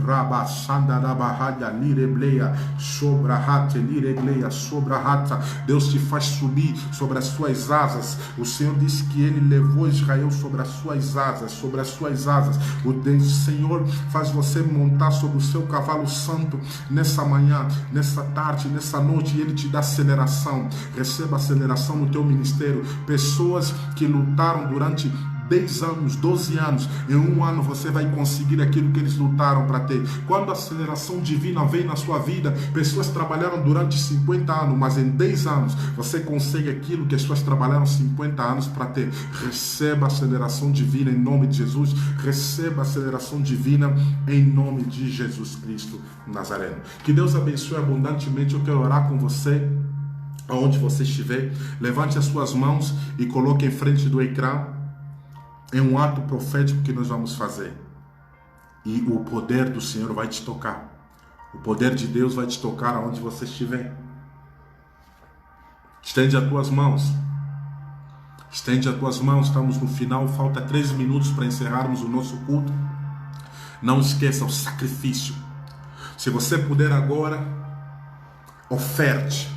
Deus te faz subir sobre as suas asas. O Senhor disse que Ele levou Israel sobre as suas asas, sobre as suas asas. O Senhor faz você montar sobre o seu cavalo santo nessa manhã, nessa tarde, nessa noite, e Ele te dá aceleração. Receba aceleração no teu ministério. Pessoas que lutaram durante 10 anos, 12 anos, em um ano você vai conseguir aquilo que eles lutaram para ter. Quando a aceleração divina vem na sua vida, pessoas trabalharam durante 50 anos, mas em 10 anos você consegue aquilo que as pessoas trabalharam 50 anos para ter. Receba a aceleração divina em nome de Jesus. Receba a aceleração divina em nome de Jesus Cristo Nazareno. Que Deus abençoe abundantemente. Eu quero orar com você, aonde você estiver. Levante as suas mãos e coloque em frente do ecrã. É um ato profético que nós vamos fazer. E o poder do Senhor vai te tocar. O poder de Deus vai te tocar aonde você estiver. Estende as tuas mãos. Estende as tuas mãos. Estamos no final. Falta 3 minutos para encerrarmos o nosso culto. Não esqueça o sacrifício. Se você puder agora, oferte.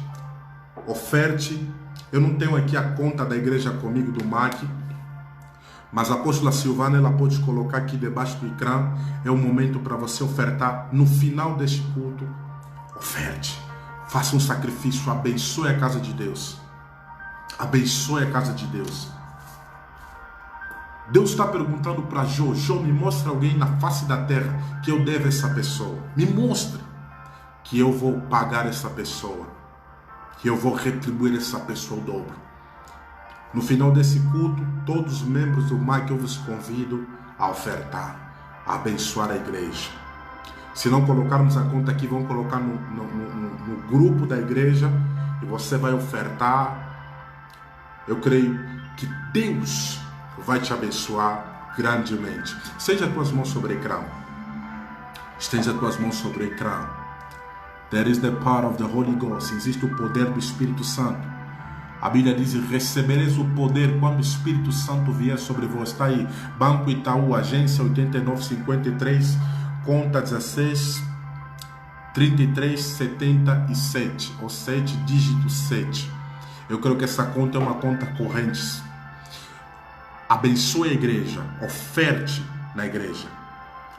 Oferte. Eu não tenho aqui a conta da igreja comigo do MAC, mas a apóstola Silvana, ela pode colocar aqui debaixo do ecrã. É o momento para você ofertar. No final deste culto, oferte. Faça um sacrifício. Abençoe a casa de Deus. Abençoe a casa de Deus. Deus está perguntando para Jó: me mostra alguém na face da terra que eu devo a essa pessoa. Me mostre que eu vou pagar essa pessoa, que eu vou retribuir essa pessoa o dobro. No final desse culto, todos os membros do MAC, eu vos convido a ofertar, a abençoar a igreja. Se não colocarmos a conta aqui, vamos colocar no grupo da igreja e você vai ofertar. Eu creio que Deus vai te abençoar grandemente. Estende as tuas mãos sobre o ecrã. Estende as tuas mãos sobre o ecrã. There is the power of the Holy Ghost. Existe o poder do Espírito Santo. A Bíblia diz: recebereis o poder quando o Espírito Santo vier sobre vós. Está aí, Banco Itaú, agência 8953, conta 16 33 77, ou 7, dígito 7. Eu creio que essa conta é uma conta corrente. Abençoe a igreja, oferte na igreja.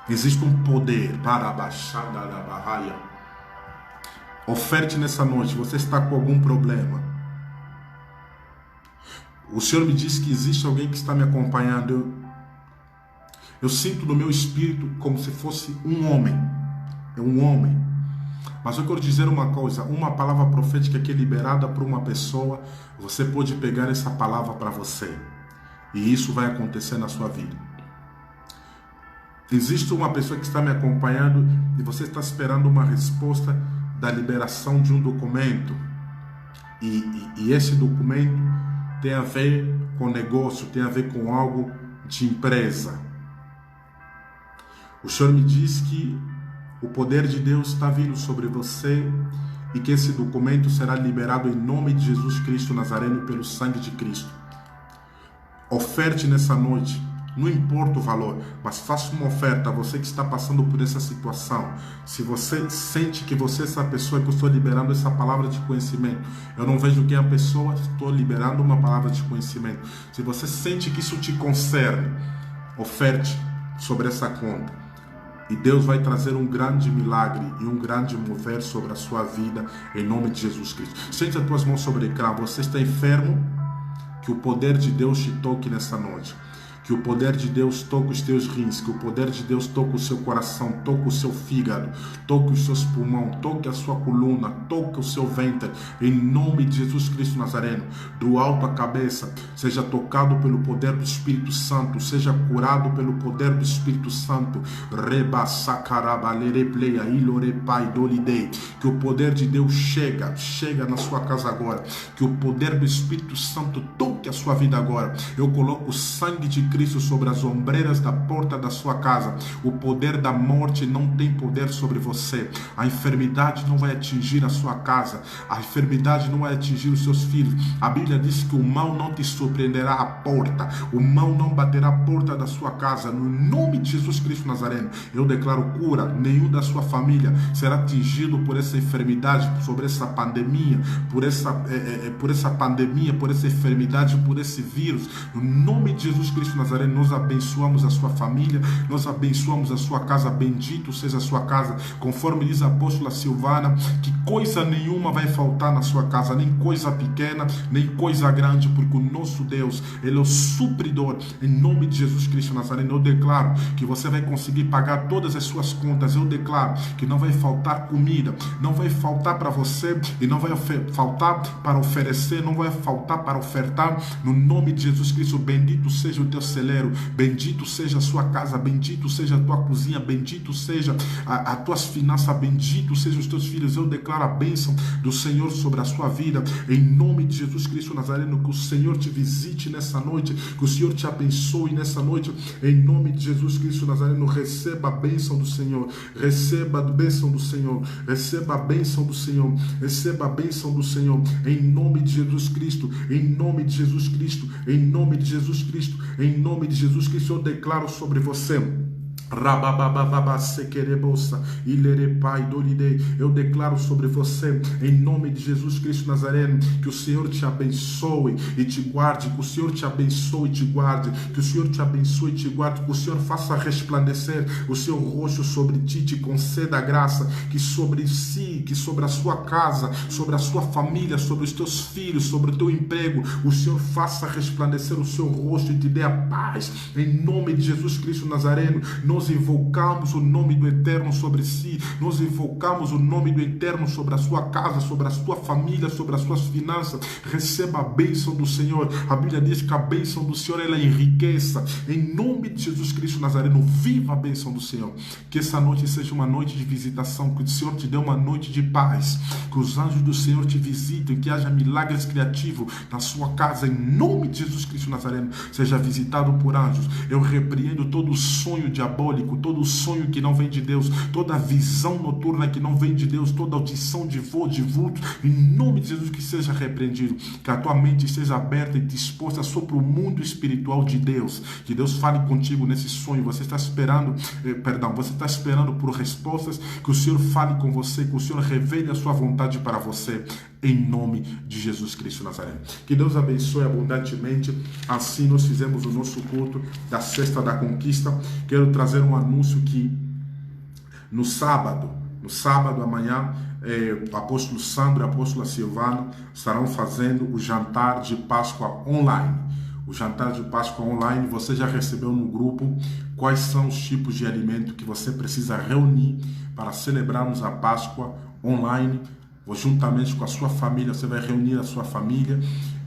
Existe um poder para a baixada da barraia. Oferte nessa noite. Você está com algum problema? O Senhor me disse que existe alguém que está me acompanhando. Eu sinto no meu espírito como se fosse um homem. É um homem. Mas eu quero dizer uma coisa, uma palavra profética que é liberada por uma pessoa, você pode pegar essa palavra para você. E isso vai acontecer na sua vida. Existe uma pessoa que está me acompanhando e você está esperando uma resposta da liberação de um documento. E esse documento tem a ver com negócio, tem a ver com algo de empresa. O Senhor me diz que o poder de Deus está vindo sobre você e que esse documento será liberado em nome de Jesus Cristo Nazareno e pelo sangue de Cristo. Oferte nessa noite, não importa o valor, mas faça uma oferta. Você que está passando por essa situação, se você sente que você é essa pessoa que eu estou liberando essa palavra de conhecimento, eu não vejo quem é a pessoa, estou liberando uma palavra de conhecimento. Se você sente que isso te concerne, oferte sobre essa conta. E Deus vai trazer um grande milagre e um grande mover sobre a sua vida, em nome de Jesus Cristo. Sente as tuas mãos sobre o ecrã. Você está enfermo? Que o poder de Deus te toque nessa noite. Que o poder de Deus toque os teus rins, que o poder de Deus toque o seu coração, toque o seu fígado, toque os seus pulmões, toque a sua coluna, toque o seu ventre, em nome de Jesus Cristo Nazareno, do alto à cabeça, seja tocado pelo poder do Espírito Santo, seja curado pelo poder do Espírito Santo, que o poder de Deus chega na sua casa agora, que o poder do Espírito Santo toque a sua vida agora. Eu coloco o sangue de Cristo sobre as ombreiras da porta da sua casa. O poder da morte não tem poder sobre você. A enfermidade não vai atingir a sua casa. A enfermidade não vai atingir os seus filhos. A Bíblia diz que o mal não te surpreenderá à porta. O mal não baterá a porta da sua casa. No nome de Jesus Cristo Nazareno, eu declaro cura. Nenhum da sua família será atingido por essa enfermidade, sobre essa pandemia, por essa pandemia, por essa enfermidade, por esse vírus. No nome de Jesus Cristo Nazareno, nós abençoamos a sua família, nós abençoamos a sua casa. Bendito seja a sua casa, conforme diz a apóstola Silvana, que coisa nenhuma vai faltar na sua casa, nem coisa pequena, nem coisa grande, porque o nosso Deus, Ele é o supridor. Em nome de Jesus Cristo Nazareno, eu declaro que você vai conseguir pagar todas as suas contas. Eu declaro que não vai faltar comida, não vai faltar para você, e não vai faltar para oferecer, não vai faltar para ofertar. No nome de Jesus Cristo, bendito seja o teu celeiro, bendito seja a sua casa, bendito seja a tua cozinha, bendito seja as tuas finanças, bendito seja os teus filhos. Eu declaro a bênção do Senhor sobre a sua vida, em nome de Jesus Cristo Nazareno. Que o Senhor te visite nessa noite, que o Senhor te abençoe nessa noite, em nome de Jesus Cristo Nazareno. Receba a bênção do Senhor, receba a bênção do Senhor, receba a bênção do Senhor, receba a bênção do Senhor, em nome de Jesus Cristo, em nome de Jesus Cristo, em nome de Jesus Cristo, em nome de Jesus Cristo. Eu declaro sobre você, eu declaro sobre você, em nome de Jesus Cristo Nazareno, que o Senhor te abençoe e te guarde, que o Senhor te abençoe e te guarde, que o Senhor te abençoe e te guarde, que o Senhor faça resplandecer o seu rosto sobre ti, te conceda a graça, que sobre si, que sobre a sua casa, sobre a sua família, sobre os teus filhos, sobre o teu emprego, o Senhor faça resplandecer o seu rosto e te dê a paz, em nome de Jesus Cristo Nazareno. Nós invocamos o nome do Eterno sobre si, nós invocamos o nome do Eterno sobre a sua casa, sobre a sua família, sobre as suas finanças. Receba a bênção do Senhor. A Bíblia diz que a bênção do Senhor, ela enriqueça. Em nome de Jesus Cristo Nazareno, viva a bênção do Senhor. Que essa noite seja uma noite de visitação, que o Senhor te dê uma noite de paz, que os anjos do Senhor te visitem, que haja milagres criativos na sua casa, em nome de Jesus Cristo Nazareno. Seja visitado por anjos. Eu repreendo todo sonho diabólico, todo sonho que não vem de Deus, toda visão noturna que não vem de Deus, toda audição de vulto, em nome de Jesus, que seja repreendido, que a tua mente esteja aberta e disposta sobre o mundo espiritual de Deus, que Deus fale contigo nesse sonho. Você está esperando, você está esperando por respostas, que o Senhor fale com você, que o Senhor revele a sua vontade para você, em nome de Jesus Cristo Nazareno. Que Deus abençoe abundantemente. Assim nós fizemos o nosso culto da Sexta da Conquista. Quero trazer um anúncio que no sábado amanhã, o apóstolo Sandro e a apóstola Silvana estarão fazendo o jantar de Páscoa online. O jantar de Páscoa online, você já recebeu no grupo quais são os tipos de alimento que você precisa reunir para celebrarmos a Páscoa online, juntamente com a sua família, você vai reunir a sua família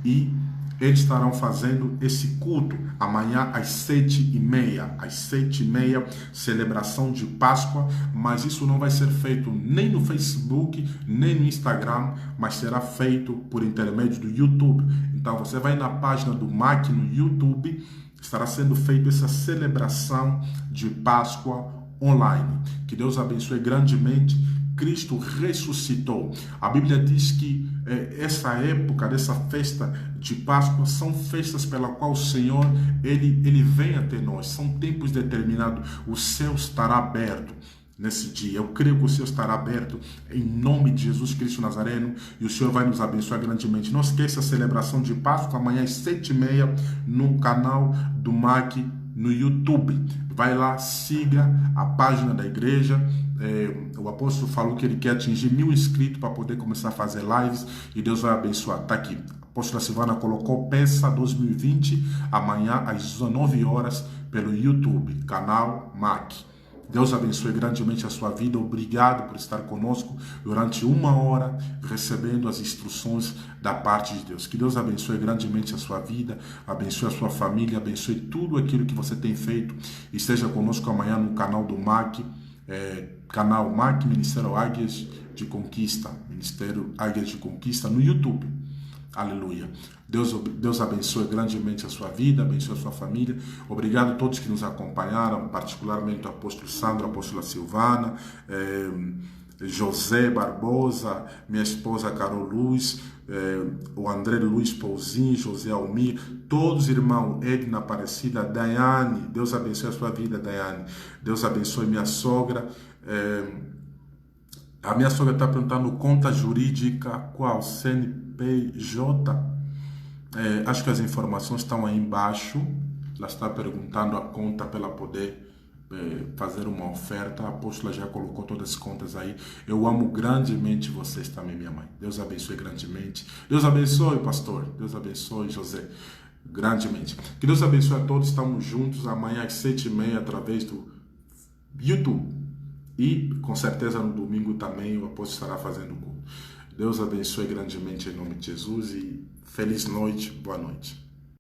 e eles estarão fazendo esse culto amanhã às 7h30. Às 7h30, celebração de Páscoa, mas isso não vai ser feito nem no Facebook, nem no Instagram, mas será feito por intermédio do YouTube. Então você vai na página do MAC no YouTube, estará sendo feita essa celebração de Páscoa online. Que Deus abençoe grandemente. Cristo ressuscitou. A Bíblia diz que essa época dessa festa de Páscoa são festas pela qual o Senhor ele vem até nós. São tempos determinados. O céu estará aberto nesse dia. Eu creio que o céu estará aberto em nome de Jesus Cristo Nazareno e o Senhor vai nos abençoar grandemente. Não esqueça a celebração de Páscoa amanhã às 7h30 no canal do MAC no YouTube. Vai lá, siga a página da igreja. O apóstolo falou que ele quer atingir 1000 inscritos para poder começar a fazer lives e Deus vai abençoar. Está aqui. A apóstola Silvana colocou Peça 2020 amanhã às 19 horas pelo YouTube, canal MAC. Deus abençoe grandemente a sua vida. Obrigado por estar conosco durante 1 hora, recebendo as instruções da parte de Deus. Que Deus abençoe grandemente a sua vida, abençoe a sua família, abençoe tudo aquilo que você tem feito. Esteja conosco amanhã no canal do MAC, canal MAC, Ministério Águias de Conquista, Ministério Águias de Conquista no YouTube. Aleluia. Deus abençoe grandemente a sua vida, abençoe a sua família. Obrigado a todos que nos acompanharam, particularmente o apóstolo Sandro, a apóstola Silvana, José Barbosa, minha esposa Carol Luz, o André Luiz Pouzinho, José Almir, todos irmãos, Edna Aparecida, Daiane, Deus abençoe a sua vida, Daiane. Deus abençoe minha sogra. A minha sogra está perguntando conta jurídica, qual? CNPJ? Acho que as informações estão aí embaixo. Ela está perguntando a conta para ela poder fazer uma oferta. A apóstola já colocou todas as contas aí. Eu amo grandemente vocês também, minha mãe. Deus abençoe grandemente. Deus abençoe, pastor. Deus abençoe, José, grandemente. Que Deus abençoe a todos. Estamos juntos amanhã às 7h30 através do YouTube. E com certeza no domingo também o apóstolo estará fazendo culto. Deus abençoe grandemente em nome de Jesus e feliz noite, boa noite.